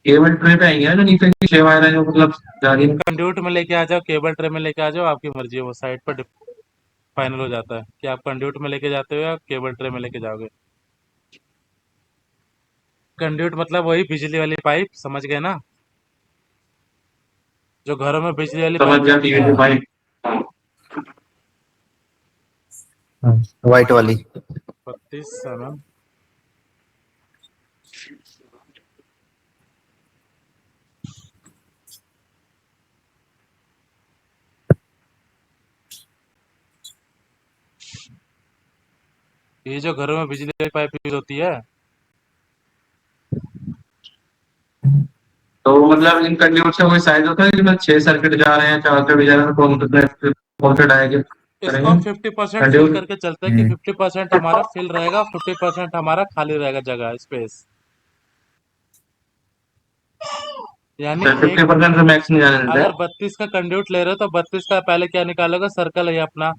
केबल ट्रे पे आएंगे ना, जो नीचे की 6 वायर है, जो मतलब जा रही है। कंड्यूट में लेके आ जाओ, केबल ट्रे में लेके आ जाओ, आपकी मर्जी है, वो साइड पर फाइनल हो जाता है कि आप कंड्यूट में लेके जाते हो या केबल ट्रे में लेके जाओगे। कंड्यूट मतलब वही बिजली वाली पाइप, समझ गए ना, जो घरों में बिजली वाली समझ पाइप गया, जाती ठीक है। है भाई। व्हाइट वाली। 32 mm, ये जो घरों में बिजली वाली पाइप यूज होती है, तो मतलब इन कंड्यूट से कोई साइज होता है, जिसमें 6 सर्किट जा रहे हैं, 4 सर्किट जा रहे हैं, कौन सा डायग्राम इसको हम करेंगे 50% फिल कंड्यूट। करके चलते हैं कि 50% हमारा फिल रहेगा, 50% हमारा खाली रहेगा, जगह स्पेस, यानी एक 50% से मैक्स नहीं जाने देते अगर हैं। 32 का कंड्यूट ले रहे हो तो 32 का पहले क्या निकालोगे, सर्कल है ये अपना,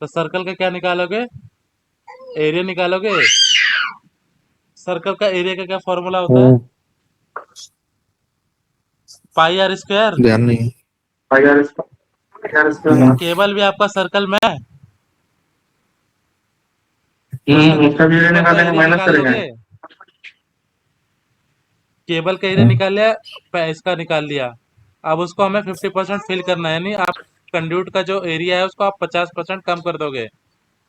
तो सर्कल का क्या निकालोगे, एरिया निकालोगे। सर्कल का एरिया का क्या फॉर्मूला होता है, पाई आर स्क्वायर। ध्यान नहीं है। केबल भी आपका सर्कल में है, उसका भी एरिया केबल का निकालेंगे, एरिया माइनस निकाल करेंगे। लोगे, केबल का एरिया निकाल लिया, इसका निकाल लिया। अब उसको हमें 50% फिल करना है, यानी आप कंड्यूट का जो एरिया है उसको आप 50% कम कर दोगे।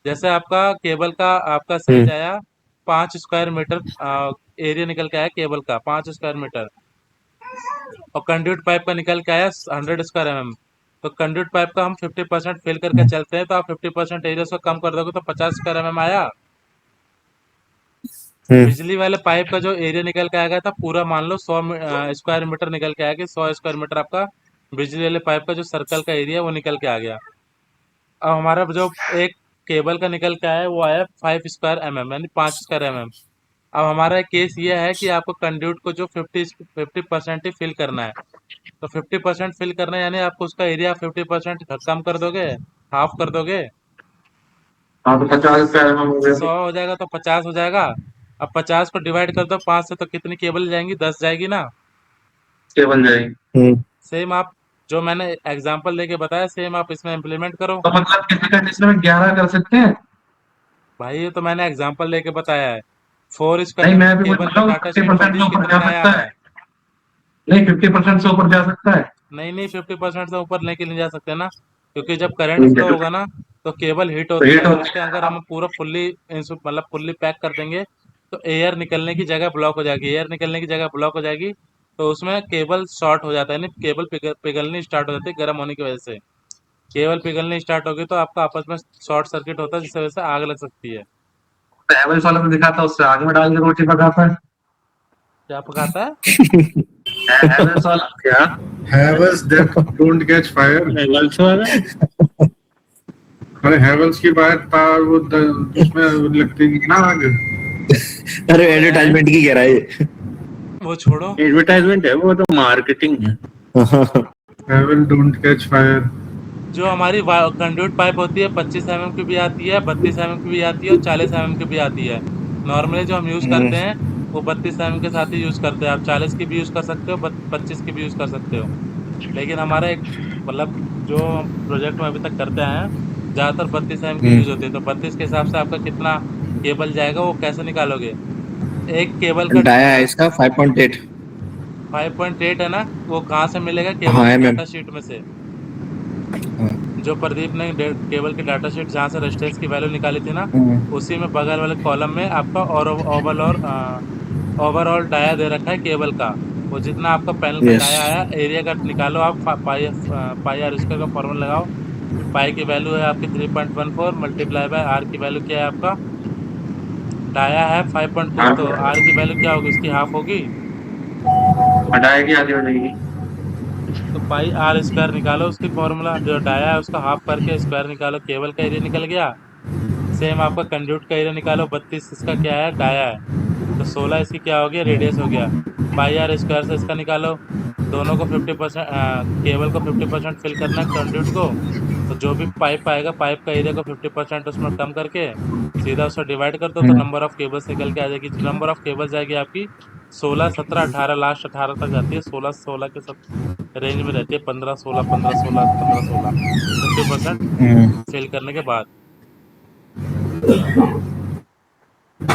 जैसे आपका केबल का आपका साइज आया 5 स्क्वायर मीटर, एरिया निकल के आया केबल का 5 स्क्वायर मीटर, और कंड्यूट पाइप का निकल के आया 100 स्क्वायर mm, तो कंड्यूट पाइप का हम 50% फिल करके चलते हैं, तो आप 50% एरिया उसको कम कर दोगे तो 50 स्क्वायर mm आया। बिजली वाले पाइप का जो एरिया निकल के आएगा था पूरा मान लो 100 स्क्वायर मीटर निकल के आएगा, 100 स्क्वायर मीटर आपका बिजली वाले पाइप का जो सर्कल का एरिया वो निकल के आ गया। अब हमारा जो एक केबल का निकल के आया वो आया 5 स्क्वायर mm यानी 5 स्क्वायर mm। अब हमारा केस ये है कि आपको कंड्यूट को जो 50% ही फिल करना है, तो 50% फिल करना है यानी आपको उसका एरिया 50% कम कर दोगे, हाफ कर दोगे, हाँ तो 50 स्क्वायर एमएम हो गया। 100 हो जाएगा तो 50 हो जाएगा। अब 50 को डिवाइड कर दो 5 से तो कितनी केबल जाएंगी, 10 जाएगी ना। केबल जाएगी। सेम आप जो मैंने एग्जांपल लेके बताया सेम आप इसमें इम्प्लीमेंट करो। तो मतलब किसी कंडीशन में 11 कर सकते हैं? भाई ये तो मैंने एग्जांपल लेके बताया है। 4 नहीं, स्क्वायर मैं भी केबल का मतलब डाटा शीट 50% पर दी से ऊपर कितने जा में आया सकता है? है। नहीं, 50% से ऊपर जा सकता है। नहीं 50% से ऊपर लेके नहीं जा सकते ना, क्योंकि जब करंट फ्लो होगा ना तो केबल हीट तो होती हीट है, और होती उसके अगर हम पूरा फुल्ली मतलब फुल्ली पैक कर देंगे तो एयर निकलने की जगह ब्लॉक हो जाएगी, एयर निकलने की जगह ब्लॉक हो जाएगी तो उसमें केबल शॉर्ट हो जाता है, यानी केबल पिघलनी स्टार्ट हो जाती है गर्म होने की वजह से। केबल पिघलनी स्टार्ट होगी तो आपका आपस में शॉर्ट सर्किट होता है, जिसकी वजह से आग लग सकती है। तो हैवेल्स वाला तो दिखाता है, उससे आग में डाल के रोटी पकाता है। क्या पकाता है? हैवेल्स वाला क्या? Havells that don't catch fire. Havells वाला अरे हैवेल्स की बात वो उसमें लगती है ना आग। अरे एडवर्टाइजमेंट की कह रहा है वो छोड़ो, एडवर्टाइजमेंट है, वो तो मार्केटिंग है। हैवेल डोंट कैच फायर। जो हमारी कंड्यूट पाइप होती है 25 mm की भी आती है, 32 mm की भी आती है और 40 mm की भी आती है। नॉर्मली जो हम यूज़ करते हैं वो 32 mm के साथ ही यूज़ करते हैं। आप 40 की भी यूज़ कर सकते हो, 25 की भी यूज़ कर सकते हो, लेकिन हमारा एक मतलब जो प्रोजेक्ट में अभी तक करते आए हैं ज़्यादातर 32 mm की यूज़ होती है। तो 32 के हिसाब से आपका कितना केबल जाएगा वो कैसे निकालोगे? एक केबल का डाया है इसका 5.8। 5.8 है ना, वो कहाँ से मिलेगा? केबल हाँ की मैम। डाटा शीट में से। जो प्रदीप ने केबल की डाटा शीट जहाँ से रेजिस्टेंस की वैल्यू निकाली थी ना, उसी में बगल वाले कॉलम में आपका ओवरऑल डाया दे रखा है केबल का। वो जितना आपका पैनल का यस डाया आया एरिया का निकालो आप, पाई आर स्क्वायर का फॉर्मूला लगाओ। पाई की वैल्यू है आपकी 3.14 मल्टीप्लाई बाय आर की वैल्यू क्या है आपका? डाया है 5.8, तो आर की वैल्यू क्या होगी? उसकी हाफ होगी, हटाए की आधी हो जाएगी। तो पाई आर स्क्वायर निकालो उसकी फॉर्मूला, जो डाया है उसका हाफ करके स्क्वायर निकालो, केबल का एरिया निकल गया। सेम आपका कंड्यूट का एरिया निकालो, 32 इसका क्या है? डाया है, तो 16 इसकी क्या हो गया? रेडियस हो गया। पाई आर स्क्वायर से इसका निकालो। दोनों को 50% केबल को 50% फिल करना है कंड्यूट को, तो जो भी पाइप आएगा पाइप का एरिया को 50% उसमें कम करके सीधा उससे डिवाइड कर दो, तो नंबर ऑफ केबल्स निकल के आ जाएगी। नंबर ऑफ केबल्स जाएगी आपकी 16, 17, 18, लास्ट 18 तक जाती है। 16 16 के सब रेंज में रहती है, 15 16 15 16 15 16 50% फिल करने के बाद।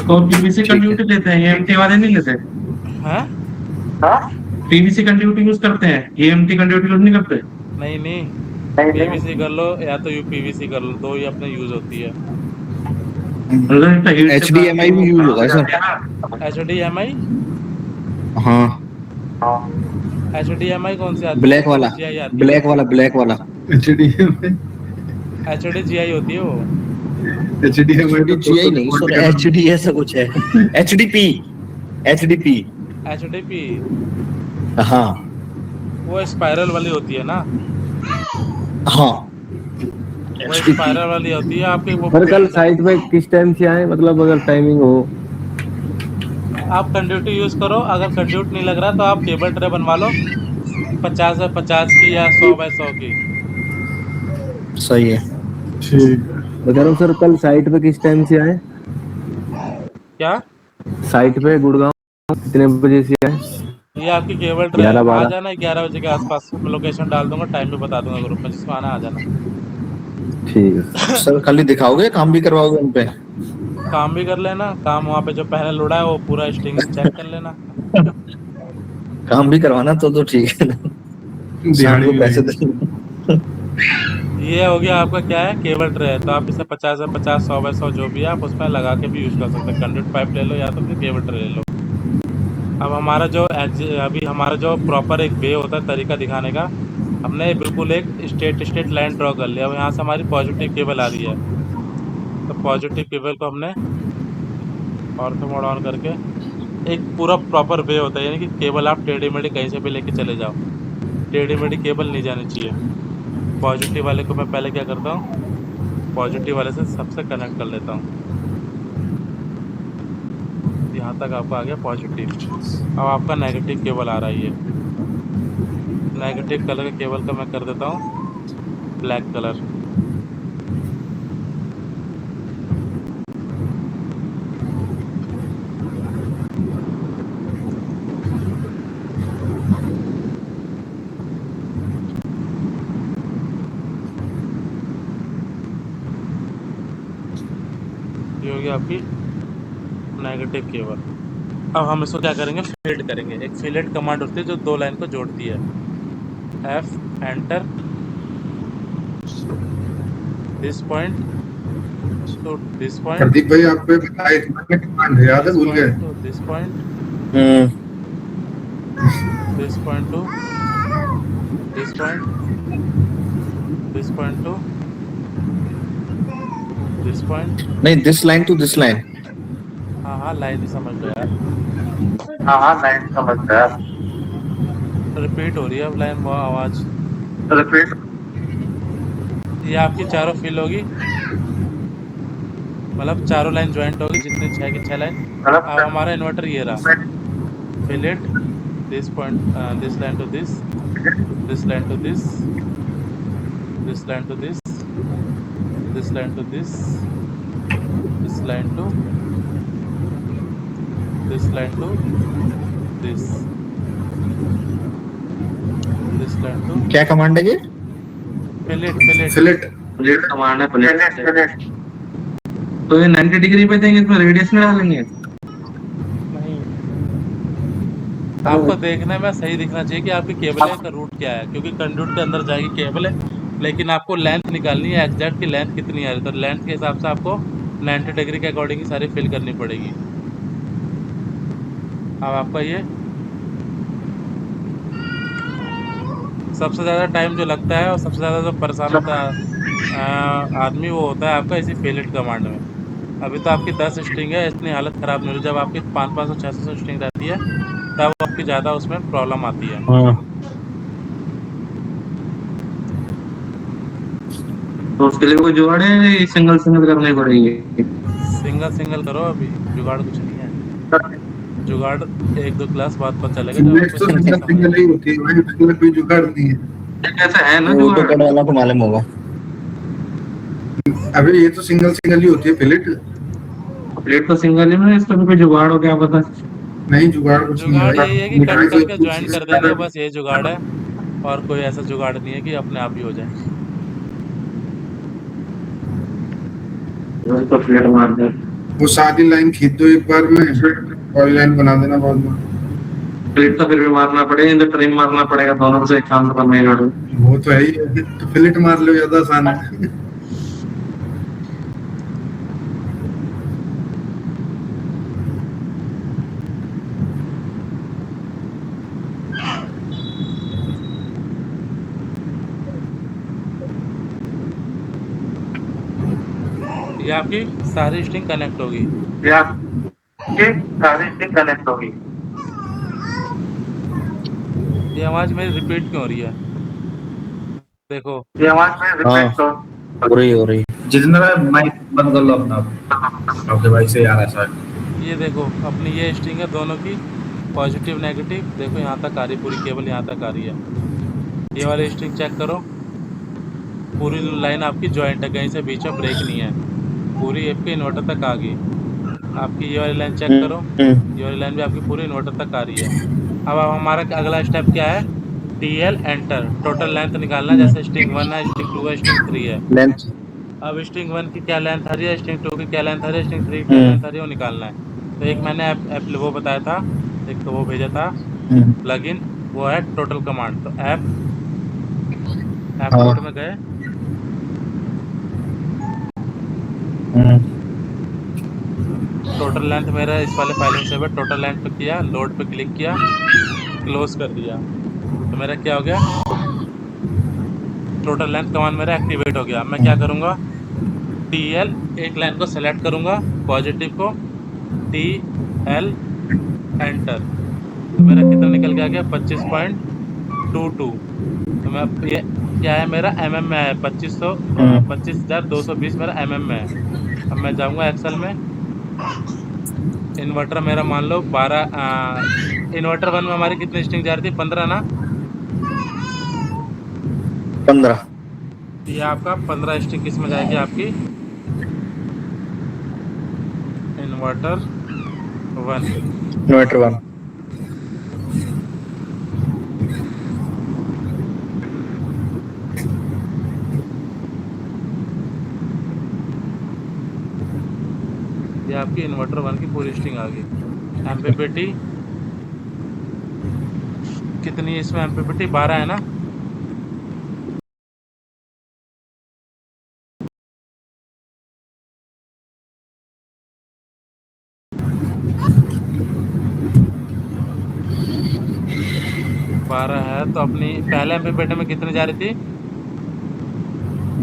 तो पीवीसी कंड्यूटी लेते हैं, एएमटी वाले नहीं लेते हैं? पीवीसी कंड्यूटी यूज करते हैं, एएमटी कंड्यूटी यूज नहीं करते। नहीं नहीं, पीवीसी कर लो या तो यूपीवीसी कर लो, दो ही अपने यूज होती है। HDMI भी यूज होगा सर। HDMI हाँ HDMI कौन सी आती है? ब्लैक वाला GI आती है। ब्लैक वाला ब्लैक वाला एचडीएमआई HDGI होती है वो। एचडीएमआई GI नहीं सर HD ऐसा कुछ है HDP HDP HDP हाँ वो स्पाइरल वाली होती है ना, हाँ वो स्पाइरल वाली होती है आपकी। वो पर कल साइट पे किस टाइम से आए, मतलब अगर टाइमिंग हो? आप कंड्यूट यूज करो, अगर कंड्यूट नहीं लग रहा तो आप केबल ट्रे बनवा लो 50 बाय 50 की या 100 बाय 100 की। सही है ठीक है। मैं कह रहा हूँ सर कल साइट पे किस टाइम से आए? क्या? साइट पे गुड़गांव कितने बजे से आए? ये आपकी केबल ट्रे 11 आ 12 जाना 11 बजे के आसपास। मैं लोकेशन डाल दूंगा, टाइम भी बता दूंगा ग्रुप में, जिसको आना आ जाना। ठीक है सर कल ही दिखाओगे काम भी करवाओगे उन पे काम भी कर लेना, काम वहाँ पे जो पैनल उड़ा है वो पूरा स्टिंग चेक कर लेना। काम भी करवाना तो ठीक है ना शाम दिहाड़ी को भी पैसे नहीं। दे ये हो गया आपका क्या है? केबल ट्रे है, तो आप इसे 50 बाय 50 100 बाय 100 जो भी है आप उसमें लगा के भी यूज कर सकते हैं। कंडक्ट पाइप ले लो या तो फिर केबल ट्रे ले लो। अब हमारा जो अभी हमारा जो प्रॉपर एक वे होता है तरीका दिखाने का, हमने बिल्कुल एक स्ट्रेट लाइन ड्रॉ कर लिया। अब यहाँ से हमारी पॉजिटिव केबल आ रही है, तो पॉजिटिव केबल को हमने ऑर्थो मोड ऑन करके एक पूरा प्रॉपर वे होता है, यानी कि केबल आप टेढ़ी मेढ़ी कहीं से भी लेके चले जाओ, टेढ़ी मेढ़ी केबल नहीं जानी चाहिए। पॉजिटिव वाले को मैं पहले क्या करता हूँ, पॉजिटिव वाले से सबसे कनेक्ट कर लेता हूँ। यहाँ तक आपका आ गया पॉजिटिव। अब आपका नेगेटिव केबल आ रहा है, ये नेगेटिव कलर के केबल का मैं कर देता हूँ ब्लैक कलर। ये हो गया आपकी नेगेटिव केबल। अब हम इसको क्या करेंगे, फिलेट करेंगे। एक फिलेट कमांड होती है जो दो लाइन को जोड़ती है। F enter this point to this point, Pradeep भाई आप पे बताए कमांड याद है, भूल गए? To this point, this point to this point, this point to this point. नहीं, this line to this line. हाँ लाइन ही समझ लो यार, लाइन समझ गया। रिपीट हो रही है अब लाइन, वो आवाज। रिपीट। ये आपकी चारों फिल होगी, मतलब चारों लाइन ज्वाइंट होगी, जितनी 6 की 6 लाइन। अब हमारा इन्वर्टर ये रहा, fillet this point, this line to this, this line to this, this line to this, this line to this, this line to this line to this, this line to. क्या command है ये? Fillet fillet fillet plate command है, plate. तो ये 90 degree पे देंगे, इसमें radius में डालेंगे। नहीं, आपको देखना में सही दिखना चाहिए कि आपकी केबल का रूट क्या है, क्योंकि कंड्यूट के अंदर जाएगी केबल है, लेकिन आपको लेंथ निकालनी है एग्जैक्ट की लेंथ कितनी आ रही है। तो लेंथ के हिसाब से आपको 90 डिग्री के अकॉर्डिंग ही सारी फिल करनी पड़ेगी। अब आपका ये सबसे ज़्यादा टाइम जो लगता है और सबसे ज़्यादा जो परेशान होता है आदमी, वो होता है आपका इसी फिलेट कमांड में। अभी तो आपकी 10 स्ट्रिंग है, इतनी हालत ख़राब नहीं होती। जब आपकी 500 600 स्ट्रिंग रहती है तब आपकी ज़्यादा उसमें प्रॉब्लम आती है। तो उसके लिए कोई जुगाड़ है, सिंगल सिंगल करनी पड़ेगी? सिंगल सिंगल करो, अभी जुगाड़ कुछ नहीं है। जुगाड़ 1-2 क्लास बाद पता चलेगा जब फिलेट आपको तो समझ सिंगल ही होती है भाई, उसमें कोई जुगाड़ नहीं है। ऐसा है ना वो तो जुगाड़? कड़ वाला को मालूम होगा। अभी ये तो सिंगल ही होती है फिलेट। प्लेट तो सिंगल ही में, इसका भी कोई जुगाड़ हो, क्या पता। नहीं, जुगाड़ कुछ नहीं जुगाड़ है यही है कि मिठाई कट तो करके ज्वाइन कर देंगे, बस ये जुगाड़ है। और कोई ऐसा जुगाड़ नहीं है कि अपने आप ही हो जाए। तो प्लेट मार दे। वो सादी लाइन खींच दो एक बार में, फिर और लाइन बना देना बाद में। प्लेट तो फिर भी मारना पड़ेगा, तो ट्रिम मारना पड़ेगा, दोनों से एक काम तो करना ही पड़ेगा। वो तो है ही है, तो फिलेट मार लो, ज्यादा आसान है। ये आपकी सारी स्ट्रिंग कनेक्ट होगी। या ये सारी स्टिक कनेक्ट होगी। ये आवाज मेरी रिपीट क्यों हो रही है? देखो, ये आवाज में रिपीट हो रही। जितना माइक बंद कर लो अपना, आपके भाई से यार ऐसा ये देखो अपनी ये स्ट्रिंग है दोनों की, पॉजिटिव नेगेटिव। देखो यहाँ तक आ रही, पूरी केबल यहाँ तक आ रही है। ये वाली स्ट्रिंग चेक करो, पूरी लाइन आपकी जॉइंट है, कहीं से बीच में ब्रेक नहीं है, पूरी आपके इन्वर्टर तक आ गई। आपकी ये वाली लाइन चेक करो, ये वाली लाइन भी आपकी पूरी इन्वर्टर तक आ रही है। अब हमारा अगला स्टेप क्या है, TL एंटर, टोटल लेंथ निकालना है। जैसे स्ट्रिंग 1 है, स्ट्रिंग 2 है, स्ट्रिंग 3 है। लेंथ अब स्ट्रिंग 1 की क्या लेंथ आ रही है, स्ट्रिंग 2 की क्या लेंथ आ रही है, स्ट्रिंग 3 की क्या लेंथ आ रही है, वो निकालना है। तो एक मैंने ऐप वो बताया था, एक तो वो भेजा था प्लगइन, वो है टोटल कमांड। तो ऐप कोड में गए, टोटल लेंथ मेरा इस वाले फाइल में सेव है। टोटल लेंथ पे किया, लोड पे क्लिक किया, क्लोज कर दिया, तो मेरा क्या हो गया, टोटल लेंथ कमांड मेरा एक्टिवेट हो गया। मैं क्या करूँगा, TL एक लाइन को सेलेक्ट करूँगा, पॉजिटिव को TL एंटर, तो मेरा कितना निकल के आ गया 25.22। तो मैं ये क्या है मेरा mm में है, 25,220 मेरा mm में है। अब मैं जाऊँगा एक्सेल में, इन्वर्टर मेरा मान लो 12, इन्वर्टर 1 में हमारी कितनी स्टिंग जा रही थी, 15 ना, 15। ये आपका 15 स्टिंग किस में जाएगी आपकी, इन्वर्टर 1। इन्वर्टर 1। ये आपकी इन्वर्टर 1 की पूरी स्टिंग आ गई। एमपीपीटी कितनी है इसमें, एमपीपीटी 12 है ना, बारह है। तो अपनी पहले एमपीपीटी में कितनी जा रही थी,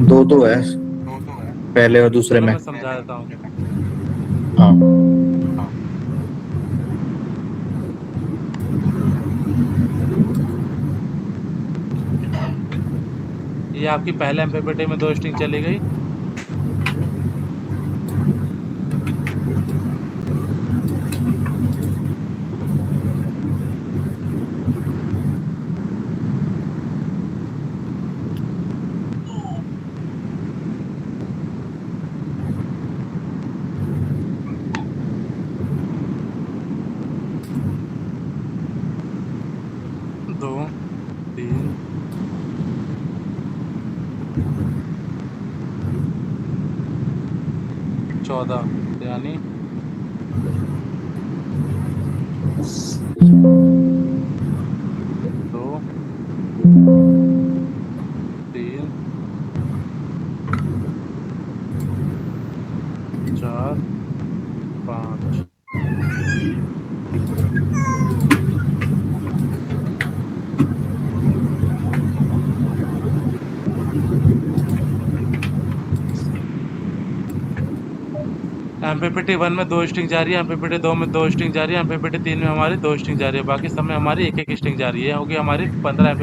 2 है पहले और दूसरे चलो में। मैं समझा देता हूँ। हाँ। ये आपकी पहले एमपीपीटी में 2 स्ट्रिंग चली गई, दो, तीन, चौदह, यानी 2, 3, 4, 5। एमपीपीटी 1 में 2 स्ट्रिंग जा रही है, एमपीपीटी 2 में 2 स्ट्रिंग जा रही है, एमपीपीटी 3 में हमारी 2 स्ट्रिंग जा रही है, बाकी सब में हमारी एक एक स्ट्रिंग जा रही है। होगी हमारी 15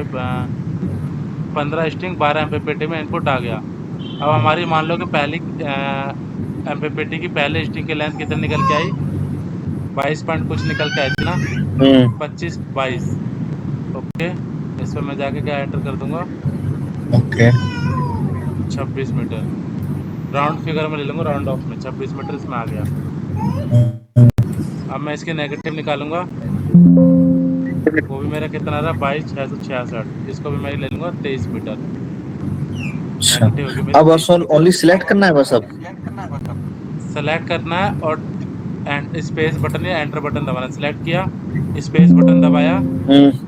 स्ट्रिंग 12 एमपीपीटी में इनपुट आ गया। अब हमारी मान लो कि पहली एमपीपीटी की पहले स्ट्रिंग की लेंथ कितनी निकल के आई, 22 पॉइंट कुछ निकल के आई थी ना, 25, 22। ओके, इसमें मैं जाके क्या एंटर कर दूंगा, ओके। 26 मीटर, राउंड फिगर में ले लूँगा, राउंड ऑफ में 26 मीटर इसमें आ गया। अब मैं इसके नेगेटिव निकालूंगा, वो भी मेरा कितना रहा, 22,666। इसको भी मैं ले लूँगा 23 मीटर। नेगेटिव होगी मेरी अब बस ओनली सिलेक्ट करना है बस। अब सेलेक्ट करना है और स्पेस बटन या एंटर बटन दबाना। सेलेक्ट किया, स्पेस बटन दबाया,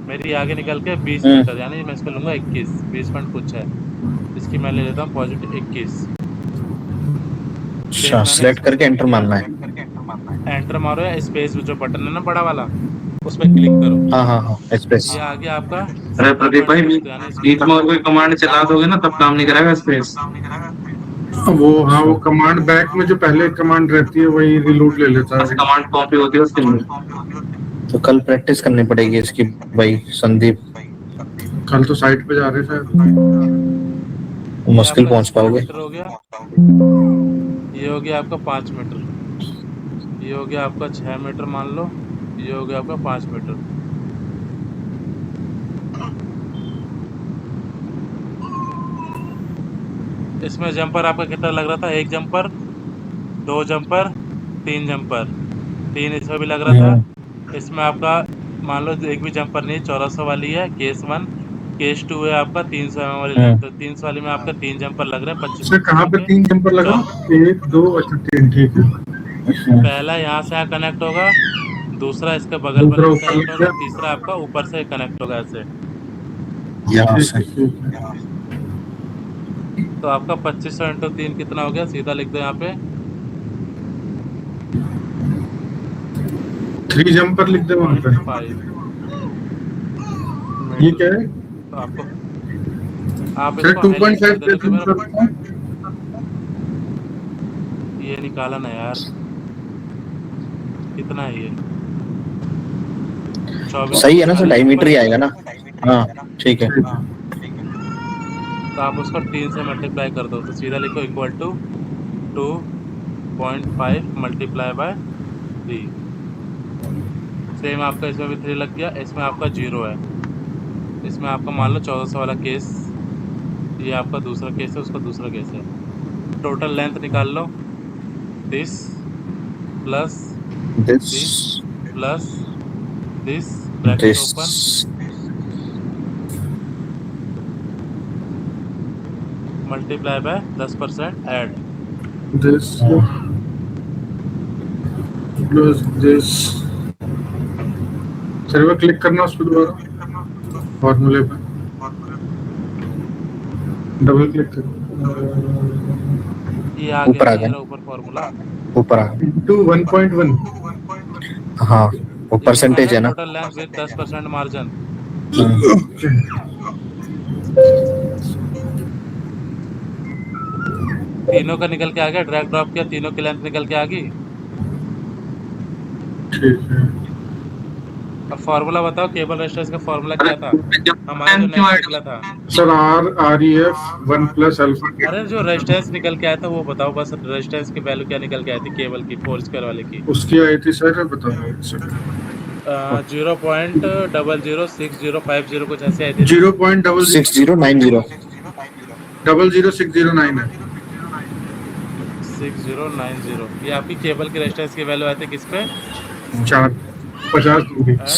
मेरी आगे निकल के 20 मीटर, यानी मैं इसको लूँगा 21, 20 पॉइंट कुछ है, इसकी मैं ले लेता हूँ पॉजिटिव 21। अच्छा, सिलेक्ट करके एंटर मारना है। एंटर मारो या स्पेस जो बटन है ना बड़ा वाला, उस पर क्लिक करो। हाँ, स्पेस। ये आ गया आपका। अरे प्रदीप भाई, बीच में कोई कमांड चला दोगे ना तब काम नहीं करेगा स्पेस। वो कमांड बैक में जो पहले कमांड रहती है वही रिलोड ले लेता है। कमांड कॉपी होती है उसके अंदर। तो कल प्रैक्टिस करनी पड़ेगी इसकी भाई संदीप। कल तो साइट पे जा रहे थे, मुश्किल पहुंच पाओगे। हो गया, ये हो गया आपका 5 मीटर, ये हो गया आपका 6 मीटर मान लो, ये हो गया आपका 5 मीटर। इसमें जंपर आपका कितना लग रहा था, 1 जंपर, 2 जंपर, 3 जंपर, 3 इसमें भी लग रहा था। इसमें आपका मान लो एक भी जंपर नहीं, 1400 वाली है केस 1, केस 2 है आपका 300 mm वाली लेंथ, तो 300 वाली में आपका 3 जंपर लग रहे हैं 25। कहाँ पे 3 जंपर लगा? 1, 2, अच्छा 3, ठीक है। पहला यहाँ से कनेक्ट होगा, दूसरा इसके बगल में कनेक्ट होगा, तीसरा आपका ऊपर से कनेक्ट होगा ऐसे। तो आपका 2500 × 3 कितना हो गया, सीधा लिख दो यहाँ पे 3 जंपर लिख दे वहाँ पे। 5। ये क्या है? तो आप फिर इसको हाईलाइट 2.5 कर दोगे मेरा करता हूँ। ये निकाला ना यार, कितना है ये 24 सही है ना सर, अरे डायमीटर ही ऊपर आएगा ना। हाँ ठीक है। तो आप उसको 3 से मल्टीप्लाई कर दो, तो सीधा लिखो equal to 2.5 multiply by 3। Same आपका इसमें भी 3 लग गया, इसमें आपका 0 है, इसमें आपका मान लो 1400 वाला केस, ये आपका दूसरा केस है, उसका दूसरा केस है। टोटल लेंथ निकाल लो, this plus this this plus this, bracket this open, multiply by 10% add. This plus this. Sir वो क्लिक करना उस पर दोबारा फॉर्मूले पे डबल क्लिक कर। ये आ ऊपर गया आ ना, ये गया, रहा ऊपर फॉर्मूला। ऊपर आ गया। इनटू 1.1। हाँ वो इसमें है परसेंटेज ना है ना। Total length with 10% margin. तीनों का निकल के आ गया, ड्रैग ड्रॉप किया, तीनों की लेंथ निकल के आ गई। ठीक है। अब फॉर्मूला बताओ, केबल रेजिस्टेंस का फॉर्मूला क्या था हमारा जो नेक्स्ट निकला था? Sir R E F 1 plus alpha. अरे जो रेजिस्टेंस निकल के आया था वो बताओ बस, रेजिस्टेंस की वैल्यू क्या निकल के आई थी केबल की, 4 स्क्वायर वाले की? उसकी आई थी सर, बताओ सर। 0.006050 कुछ ऐसे आई थी ना। 6090। 0.00609 है। 6090, ये आपकी केबल की रेजिस्टेंस की वैल्यू आई थी किस पे? 50 डिग्री। At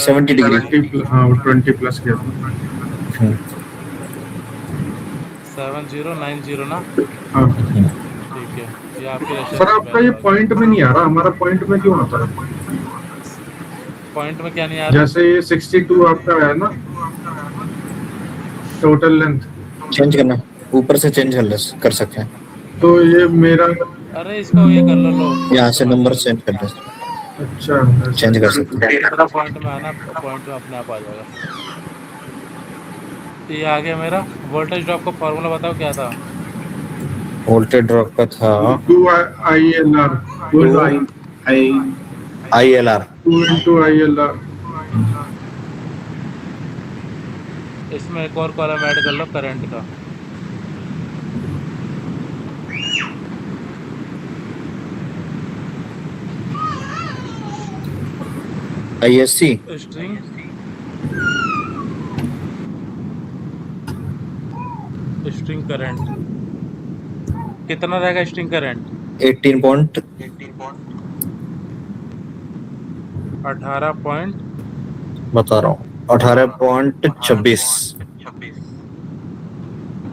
70 degree. 70 हाँ, वो 20 प्लस किया था। 7090 ना, हाँ ठीक है, ये आपकी रेजिस्टेंस सर, की आपका वैल्यू ये आ गई। पॉइंट में नहीं आ रहा, हमारा पॉइंट में क्यों आता है? पॉइंट में क्या नहीं आ रहा? जैसे ये 62 आपका है ना टोटल लेंथ, चेंज करना, ऊपर से चेंज कर सकते हैं। तो ये मेरा। अरे इसको ये कर लो, लो यहाँ से समझ नंबर गया। चेंज कर दे, अच्छा चेंज कर सकते हैं। पॉइंट में आना, पॉइंट में अपने आप आ जाएगा। ये आ गया मेरा। वोल्टेज ड्रॉप का फॉर्मूला बताओ क्या था? वोल्टेज ड्रॉप का था 2 I L R, 2 ILR। Into I L R. इसमें एक और कॉलम ऐड कर लो करंट का। ISC स्ट्रिंग स्ट्रिंग करंट कितना रहेगा? स्ट्रिंग करंट 18 पॉइंट 18 पॉइंट बता रहा हूँ, 18.26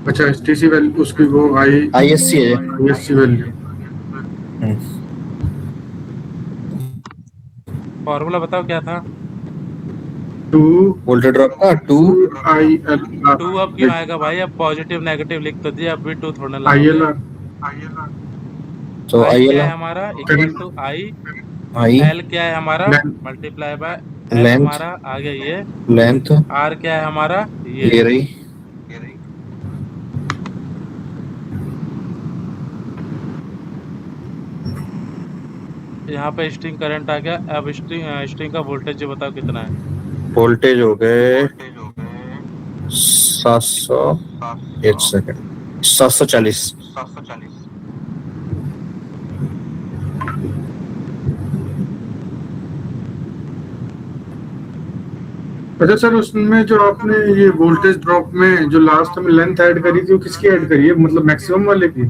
अच्छा एसटीसी वैल्यू उसकी वो आई ISC है। ISC value. फॉर्मूला बताओ क्या था? 2 वोल्टेज ड्रॉप का 2 आई एल 2 अब क्यों आएगा भाई? अब पॉजिटिव नेगेटिव लिख तो दिया, अब भी 2 थोड़ा आई एल लगाओगे। आर। तो आई क्या है ILR हमारा? Equal to I. I L क्या है हमारा? मल्टीप्लाई बाय एल लेंथ, हमारा आ गया ये। लेंथ आर क्या है हमारा? ये रही। यहाँ पे स्ट्रिंग करंट आ गया। अब स्ट्रिंग का वोल्टेज जो बताओ कितना है? वोल्टेज हो गए 700, एक सेकंड, 740। अच्छा सर, उसमें जो आपने ये वोल्टेज ड्रॉप में जो लास्ट में लेंथ ऐड करी थी वो किसकी ऐड करी है, मतलब मैक्सिमम वाले की?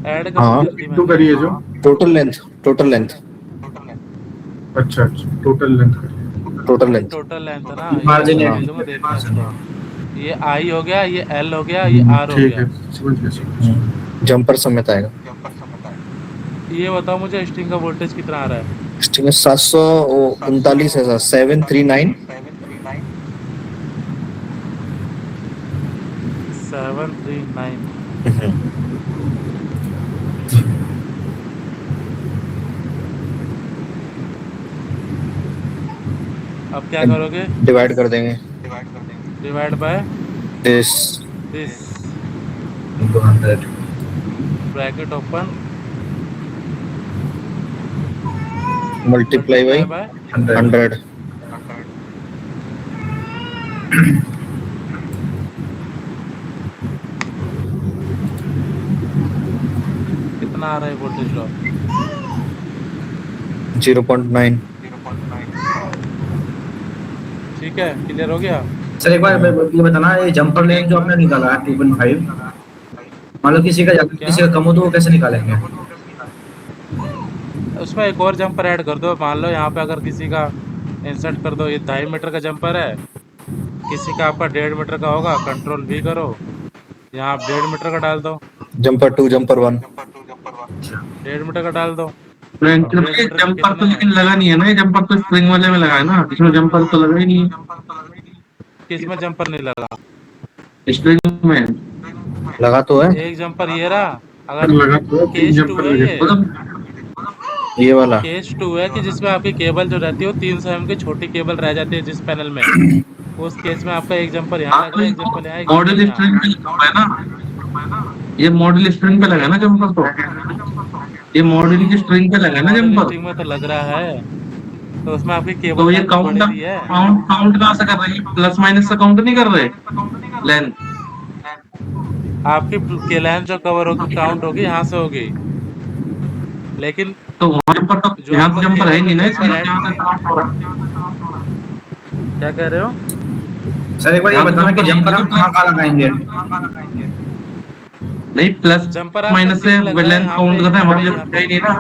ऐड कब हाँ कर दी टू मैंने? करी है जो। टोटल लेंथ, टोटल लेंथ, अच्छा अच्छा, टोटल लेंथ करी है। Total length. टोटल लेंथ है ना, मार्जिन ये है। भेजूंगा देखना इसको। ये आई हो गया, ये एल हो गया, ये आर हो ठीक गया। है, समझ गया। जंपर समेत आएगा। ये बताओ मुझे स्ट्रिंग का वोल्टेज कितना आ रहा है? इसमें 739 है सर, 739। 739। अब क्या करोगे? डिवाइड कर देंगे। Divide by this this 200 bracket open multiply by by 100 कितना आ रहा है वोल्टेज ड्रॉप 0.9 ठीक है क्लियर हो गया सर एक बार ये बताना, ये जंपर लेन जो आपने निकाला है 2.5, मान लो किसी का कम हो तो वो कैसे निकालेंगे? उसमें एक और जंपर ऐड कर दो। मान लो यहाँ पे अगर किसी का इंसर्ट कर दो, ये 2.5 मीटर का जंपर है, किसी का आपका 1.5 मीटर का होगा, कंट्रोल V करो, यहाँ आप 1.5 मीटर का डाल दो, जंपर 2 जंपर 1 1.5 मीटर का डाल दो। जंपर तो लेकिन लगा नहीं है ना, ये जंपर तो स्प्रिंग वाले में लगा है ना, इसमें जंपर तो लगा ही नहीं है। किसमें जंपर नहीं लगा? स्प्रिंग में लगा तो है एक जंपर ये रहा, अगर लगा तो है, 3 केस 2 जंपर है, लगे। ये मतलब ये वाला केस 2 है कि जिसमें आपकी केबल जो रहती है वो 300 mm की छोटी केबल रह जाती है जिस पैनल में, उस केस में आपका एक जंपर यहाँ लग रहा है, एक जंपर यहाँ, एक मॉडल जंपर स्प्रिंग पे लगा हुआ है ना, ये मॉडल स्प्रिंग पे लगा है ना जंपर, तो ये मॉडल की स्प्रिंग पे लगा है ना जंपर, यहाँ में तो लग रहा है, तो उसमें आपकी केबल तो ये length काउंट बढ़ रही है। काउंट कहाँ से कर रहे हैं? प्लस माइनस से काउंट नहीं कर रहे लेंथ? आपकी के लेंथ जो कवर होगी काउंट होगी यहाँ से होगी, लेकिन तो वहाँ जंपर तो जो यहाँ आपका तो जंपर है ही नहीं ना, केबल इसमें का यहाँ से काउंट हो रहा है। क्या कह रहे हो? सर एक बार ये बताना कि जंपर हम कहाँ लगाएंगे? नहीं, प्लस जंपर आपका माइनस से तीन लग रहा है, लेंथ यहाँ काउंट पे करना है, यहाँ हमारे पे। लिए है ही नहीं ना।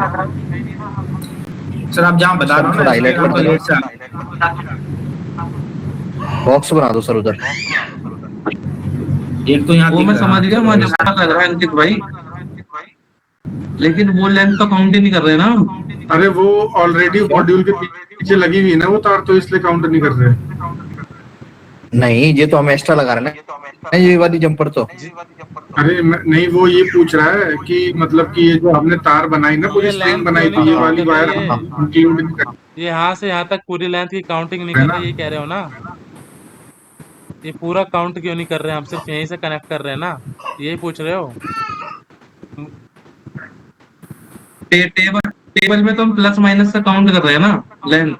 सर आप जहाँ बता रहे हो थोड़ा ना, highlight इसमें कर दो। ये सर, बॉक्स बना दो सर उधर एक तो यहाँ वो दिख मैं रहा समझ है। गया, मुझे पता लग रहा है अंकित भाई, लेकिन वो लेंथ तो काउंट ही नहीं कर रहे ना। अरे वो ऑलरेडी मॉड्यूल के पीछे लगी हुई है ना वो तार, तो इसलिए काउंट नहीं कर रहे। नहीं, ये तो हम एक्स्ट्रा लगा रहे हैं ना, ये वाली जंपर तो अरे नहीं, वो ये पूछ रहा है कि मतलब कि ये जो हमने तार बनाई ना, पूरी ये स्ट्रिंग length बनाई क्यों थी, ये नहीं वाली count कर वायर रही है? हम इंक्लूड नहीं कर। ये यहाँ से यहाँ तक पूरी लेंथ की काउंटिंग नहीं है कर ना? रहे, ये कह रहे हो ना? ये पूरा काउंट क्यों नहीं कर रहे हैं? हम सिर्फ यहीं से कनेक्ट कर रहे हैं ना, यही पूछ रहे हो? टेबल में तो हम प्लस माइनस से काउंट कर रहे हैं ना लेंथ।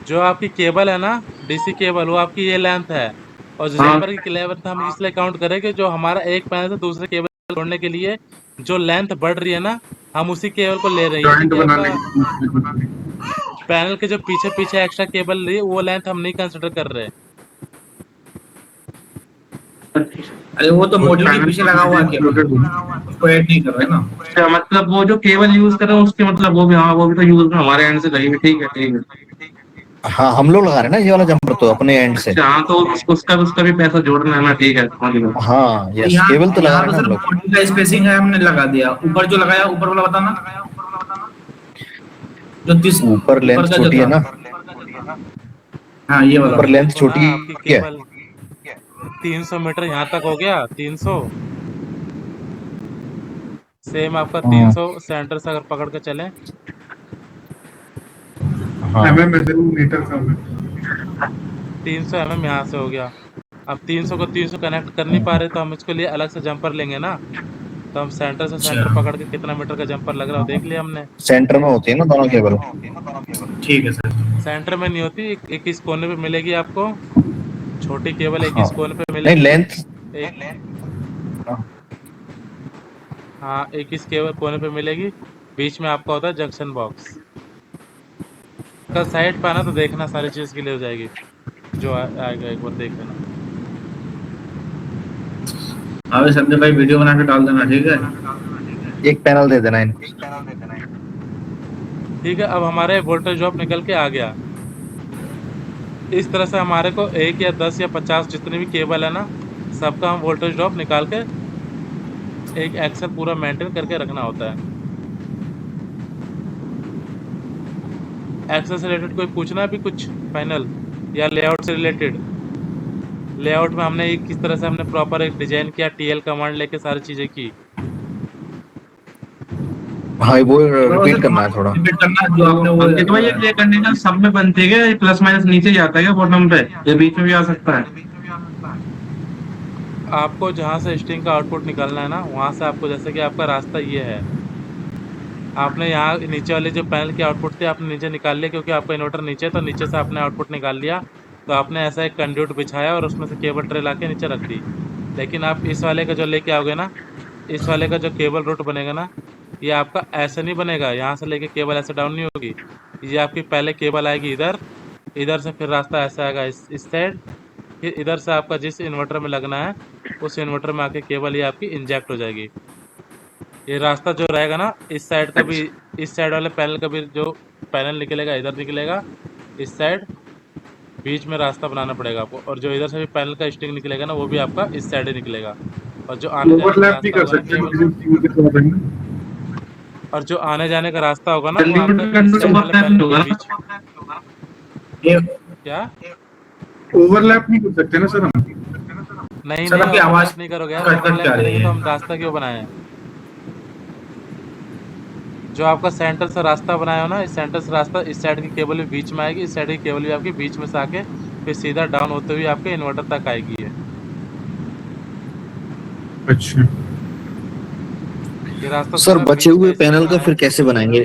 जो आपकी केबल है ना, डीसी केबल, वो आपकी ये लेंथ है, और जो हाँ। जंपर की लेंथ हम इसलिए काउंट करेंगे जो हमारा एक पैनल से दूसरे केबल जोड़ने के लिए जो लेंथ बढ़ रही है ना, हम उसी केबल को ले रहे हैं। जॉइंट कि बनाने आपका पैनल के जो पीछे पीछे एक्स्ट्रा केबल रही है वो लेंथ हम नहीं कंसिडर कर रहे। अरे वो तो मॉड्यूल के पीछे लगा हुआ है केबल, उसको ऐड नहीं कर रहे ना। अच्छा, मतलब वो जो केबल यूज कर रहे हैं उसके मतलब वो भी, हाँ वो भी तो यूज हमारे एंड से लगेगी। ठीक है ठीक है। हाँ, हम लोग लगा रहे हैं ना ये वाला जंपर तो अपने एंड से। अच्छा हाँ, तो उसका भी पैसा जोड़ना है ना। ठीक है समझ गया। हाँ यस, यहाँ केबल तो लगा यहाँ रहे तो हैं सर हम लोग। मॉड्यूल का स्पेसिंग है, हमने लगा दिया। ऊपर जो लगाया, ऊपर वाला बताना, जो ऊपर लेंथ का जो छोटी है था। ना, हाँ ये वाला ऊपर लेंथ छोटी आपकी है। केबल 300 मीटर यहाँ तक हो गया, 300 सेम आपका 300 सेंटर से अगर पकड़ के चले, हाँ मीटर का 300 mm यहाँ से हो गया। अब 300 को 300 कनेक्ट कर नहीं पा रहे तो हम इसके लिए अलग से जंपर लेंगे ना, तो हम सेंटर से सेंटर पकड़ के कितना मीटर का जंपर लग रहा है देख लिया हमने। सेंटर में होती है ना दोनों केबल। ठीक है सर। सेंटर में नहीं होती, एक इस कोने पे मिलेगी आपको छोटी केबल, एक इस कोने पे नहीं मिलेगी, लेंथ एक हाँ एक इस केबल कोने पे मिलेगी, बीच में आपका होता है जंक्शन बॉक्स। कल साइड पे आना तो देखना, सारी चीज क्लियर हो जाएगी, जो आएगा एक बार देख लेना। हाँ संजय भाई वीडियो बना के डाल देना, ठीक है। एक पैनल दे देना इनको। ठीक है, अब हमारे वोल्टेज ड्रॉप निकल के आ गया। इस तरह से हमारे को 1 या 10 या 50 जितनी भी केबल है ना, सबका हम वोल्टेज ड्रॉप निकाल के एक एक्सेल पूरा मेंटेन करके रखना होता है। एक्सेल से रिलेटेड कोई पूछना है भी कुछ फाइनल, या लेआउट से रिलेटेड? लेआउट में हमने किस तरह से हमने प्रॉपर एक डिजाइन किया, टीएल कमांड लेके सारी चीजें की। हाँ वो रिपीट करना है थोड़ा। रिपीट करना है जो आपने वो अंकित भाई ये कंडीशन सब में बनती है क्या? प्लस माइनस नीचे ही आता है क्या बॉटम पे? ये बीच में भी आ सकता है? आपको जहाँ से स्ट्रिंग का आउटपुट निकालना है ना, वहाँ से आपको, जैसे कि आपका रास्ता ये है, आपने यहाँ नीचे वाले जो पैनल के आउटपुट थे आपने नीचे निकाल लिया, क्योंकि आपका इन्वर्टर नीचे है, तो नीचे से आपने आउटपुट निकाल लिया। तो आपने ऐसा एक कंड्यूट बिछाया और उसमें से केबल ट्रे ला के नीचे रख दी। लेकिन आप इस वाले का जो लेके आओगे ना, इस वाले का जो केबल रूट बनेगा ना, ये आपका ऐसे नहीं बनेगा, यहाँ से लेके केबल ऐसे डाउन नहीं होगी। ये आपकी पहले केबल आएगी इधर, इधर से फिर रास्ता ऐसा आएगा इस साइड, फिर इधर से आपका जिस इन्वर्टर में लगना है उस इन्वर्टर में आके केबल ये आपकी इंजेक्ट हो जाएगी। ये रास्ता जो रहेगा ना, इस साइड का भी, इस साइड वाले पैनल का भी जो पैनल निकलेगा इधर निकलेगा, इस साइड बीच में रास्ता बनाना पड़ेगा आपको। और जो इधर से भी पैनल का स्ट्रिंग निकलेगा ना, वो भी आपका इस साइड ही निकलेगा। और जो आने जाने का ओवरलैप भी रास्ता कर होगा ना सकते हैं केबल का, हैं। और जो आने जाने का रास्ता होगा ना, वो जल्दी आपका करने इस से साइड वाले ओवरलैप पैनल होगा के ना? बीच। ये क्या? ओवरलैप नहीं कर सकते ना सर हम? नहीं सर, नहीं, आपकी आवाज ओवरलैप नहीं करोगे यार। कट कट ओवरलैप के आ रही करेंगे है। तो हम रास्ता क्यों बनाए हैं? जो आपका सेंटर से रास्ता बनाया हो ना, इस सेंटर से रास्ता, इस साइड की केबल भी बीच में आएगी, इस साइड की केबल भी आपकी बीच में से आके फिर सीधा डाउन होते हुए आपके इन्वर्टर तक आएगी है। अच्छा, ये रास्ता सर सारा बचे बीच हुए में इसलिए पैनल का बनाया फिर कैसे बनाएंगे?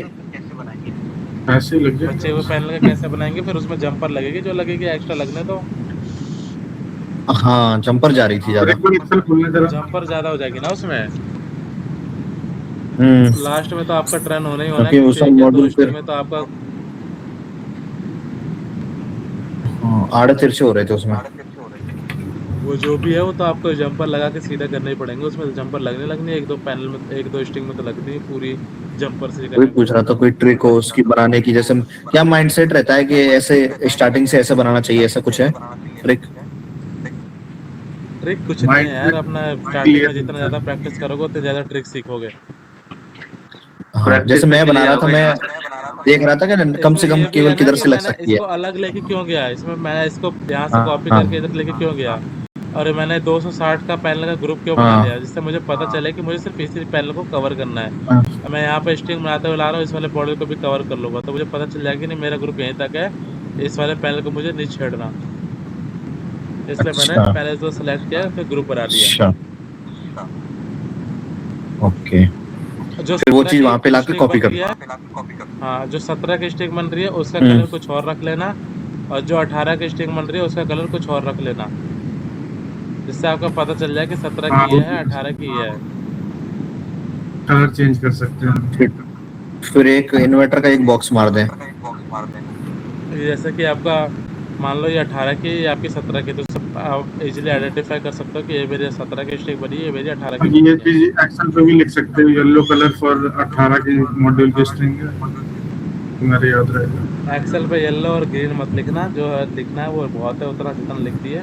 ऐसे लग गया। बचे हुए पैनल का कैसे बनाएंगे? फिर उसमें जंपर लगेगी, जो लगेगी एक्स्ट्रा लगने दो। हाँ जंपर जा रही थी और ज्यादा। एक बार एक्सेल खोलने जरा। जंपर ज्यादा हो जाएगी ना उसमें। हम्म, लास्ट में तो आपका ट्रेन होना ही होना है, क्योंकि क्योंकि उसका एक या दो मॉड्यूल स्ट्रिंग फिर में तो आपका आड़े तिरछे हो रहे थे उसमें। वो जो भी है वो तो आपको जंपर लगा के सीधा करना ही पड़ेंगे। उसमें तो जंपर लगनी है, एक दो पैनल में, एक दो स्ट्रिंग में तो लगनी है, पूरी जंपर से वही करनी पूछ रहा था कोई ट्रिक हो उसकी बनाने की, जैसे क्या माइंडसेट रहता है कि ऐसे स्टार्टिंग से ऐसे बनाना चाहिए, ऐसा कुछ है ट्रिक? ट्रिक कुछ नहीं है यार। अपना स्टार्टिंग में जितना ज्यादा प्रैक्टिस करोगे उतने ज्यादा ट्रिक सीखोगे। हाँ, जैसे मैं बना रहा था, मैं देख रहा था कि कम से इसमें कम ये भी केवल है ना किधर कि से लग मैंने सकती है। इसको अलग लेके क्यों गया, इसमें मैंने इसको यहाँ से हाँ, कॉपी हाँ, करके इधर लेके क्यों गया, और मैंने 260 का पैनल का ग्रुप क्यों बना हाँ, दिया, जिससे मुझे पता चले कि मुझे सिर्फ इसी पैनल को कवर करना है। हाँ, अब मैं यहाँ पे स्ट्रिंग बनाते हुए ला रहा हूँ, इस वाले मॉडल को भी कवर कर लूंगा, तो मुझे पता चल जाएगा कि नहीं मेरा ग्रुप यहीं तक है, इस वाले पैनल को मुझे नहीं छेड़ना। इसलिए मैंने अच्छा, पहले इसको सेलेक्ट किया, फिर ग्रुप बना दिया। अच्छा, ओके। जो फिर वो 17 चीज की वहां पे लाके स्ट्रिंग कॉपी बन कर। रही है, हाँ, जो 17 की स्ट्रिंग बन रही है उसका हम्म। कलर कुछ और रख लेना, और जो 18 की स्ट्रिंग बन रही है उसका कलर कुछ और रख लेना, जिससे आपको पता चल जाए कि 17 हाँ, की ये है, 18 की ये है। कलर चेंज कर सकते हैं। फिर एक इन्वर्टर का एक बॉक्स मार दें। जैसे कि आपका मान लो ये 18 की, ये आपकी 17 की, तो सब आप इजीली आइडेंटिफाई कर सकते हो कि ये मेरी 17 की स्ट्रिंग बनी है, ये मेरी 18 की ये बनी है। चीज एक्सेल पे भी लिख सकते हो, येलो कलर फॉर 18 की मॉड्यूल की स्ट्रिंग है, मेरे याद रहेगा। एक्सेल पे येलो और ग्रीन मत लिखना, जो लिखना है वो बहुत है उतना जितना लिख दिए।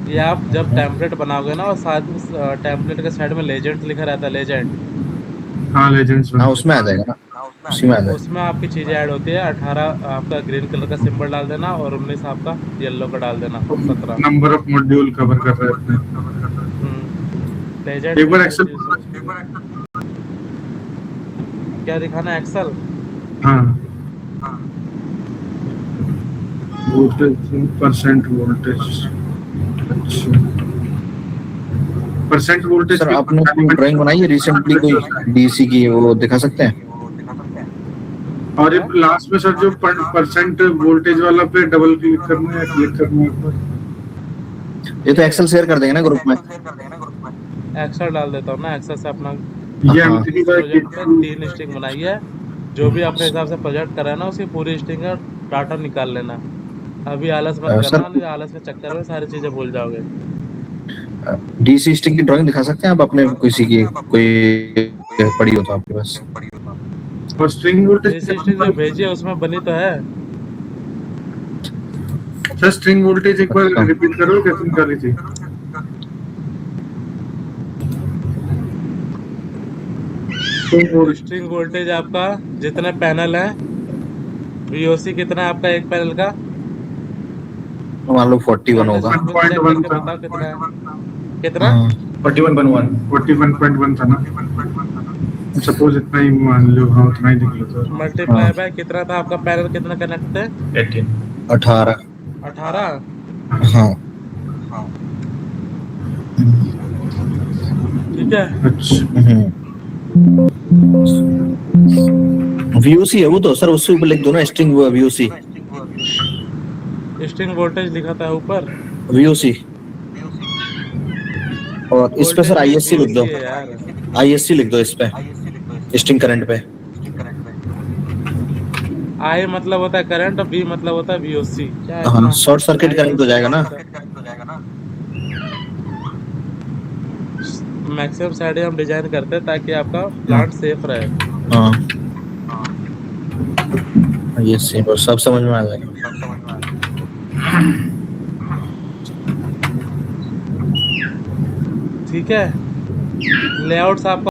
ये आप जब टेम्पलेट बनाओगे ना, और साथ में टेम्पलेट के साइड में लेजेंड लिखा रहता है, लेजेंड, हाँ लेजेंड्स हाँ उसमें आ जाएगा ना, उसी में आ जाएगा। उसमें आपकी चीजें ऐड होती है। 18 आपका ग्रीन कलर का सिंबल डाल देना, और 19 आपका येलो का डाल देना, 17। नंबर ऑफ मॉड्यूल कवर कर रहे हैं। लेजेंड एक बार एक्सेल क्या दिखाना है एक्सेल? हाँ, वोल्टेज परसेंट वोल्टेज। अच्छा, परसेंट वोल्टेज सर आपने कोई ड्राइंग बनाई है रिसेंटली कोई डीसी की, वो दिखा सकते हैं? और ये लास्ट में सर जो परसेंट वोल्टेज वाला पे डबल क्लिक करना है, क्लिक करना है। ये तो एक्सेल शेयर कर देंगे ना ग्रुप में। एक्सेल डाल देता हूँ ना, एक्सेल से अपना ये हाँ। एमटीडी का प्रोजेक्ट पे 3 स्ट्रिंग बनाई है, जो भी अपने हिसाब से प्रोजेक्ट करा है ना, उसकी पूरी स्ट्रिंग का डाटा निकाल लेना। अभी आलस मत सर- करना, नहीं आलस के चक्कर में सारी चीजें भूल जाओगे। डीसी स्टिंग की ड्राइंग दिखा सकते हैं आप अपने किसी की, कोई पड़ी हो तो आपके पास? और स्ट्रिंग वोल्टेज जैसे स्ट्रिंग जो भेजी है उसमें बनी तो है। सर स्ट्रिंग वोल्टेज एक बार रिपीट करो, कैसे निकाली थी? स्ट्रिंग वोल्टेज आपका जितने पैनल है, वीओसी कितना है आपका एक पैनल का, मान लो 41 होगा। 1.1 था। बताओ कितना है, कितना? 41.1 41.1 था ना? सपोज इतना ही मान लो, हाँ उतना ही निकला सर। मल्टीप्लाई बाय कितना था आपका पैनल, कितना कनेक्ट है? 18। 18। हाँ ठीक है। अच्छा VOC है वो तो सर, उससे ऊपर लिख दो ना स्ट्रिंग VOC। स्ट्रिंग वोल्टेज लिखा था ऊपर, VOC और इस पे सर वोल्टेज ISC लिख दो, VOC है यार। ISC लिख दो इस पे स्ट्रिंग करंट पे। आई मतलब होता है करंट और V मतलब होता है VOC। क्या है हाँ इतना? शॉर्ट सर्किट करंट हो जाएगा ना। मैक्सिमम साइड हम डिजाइन करते हैं ताकि आपका प्लांट सेफ रहे। हाँ ISC बस सब समझ में आ जाएगा। ठीक है। लेआउट्स आपका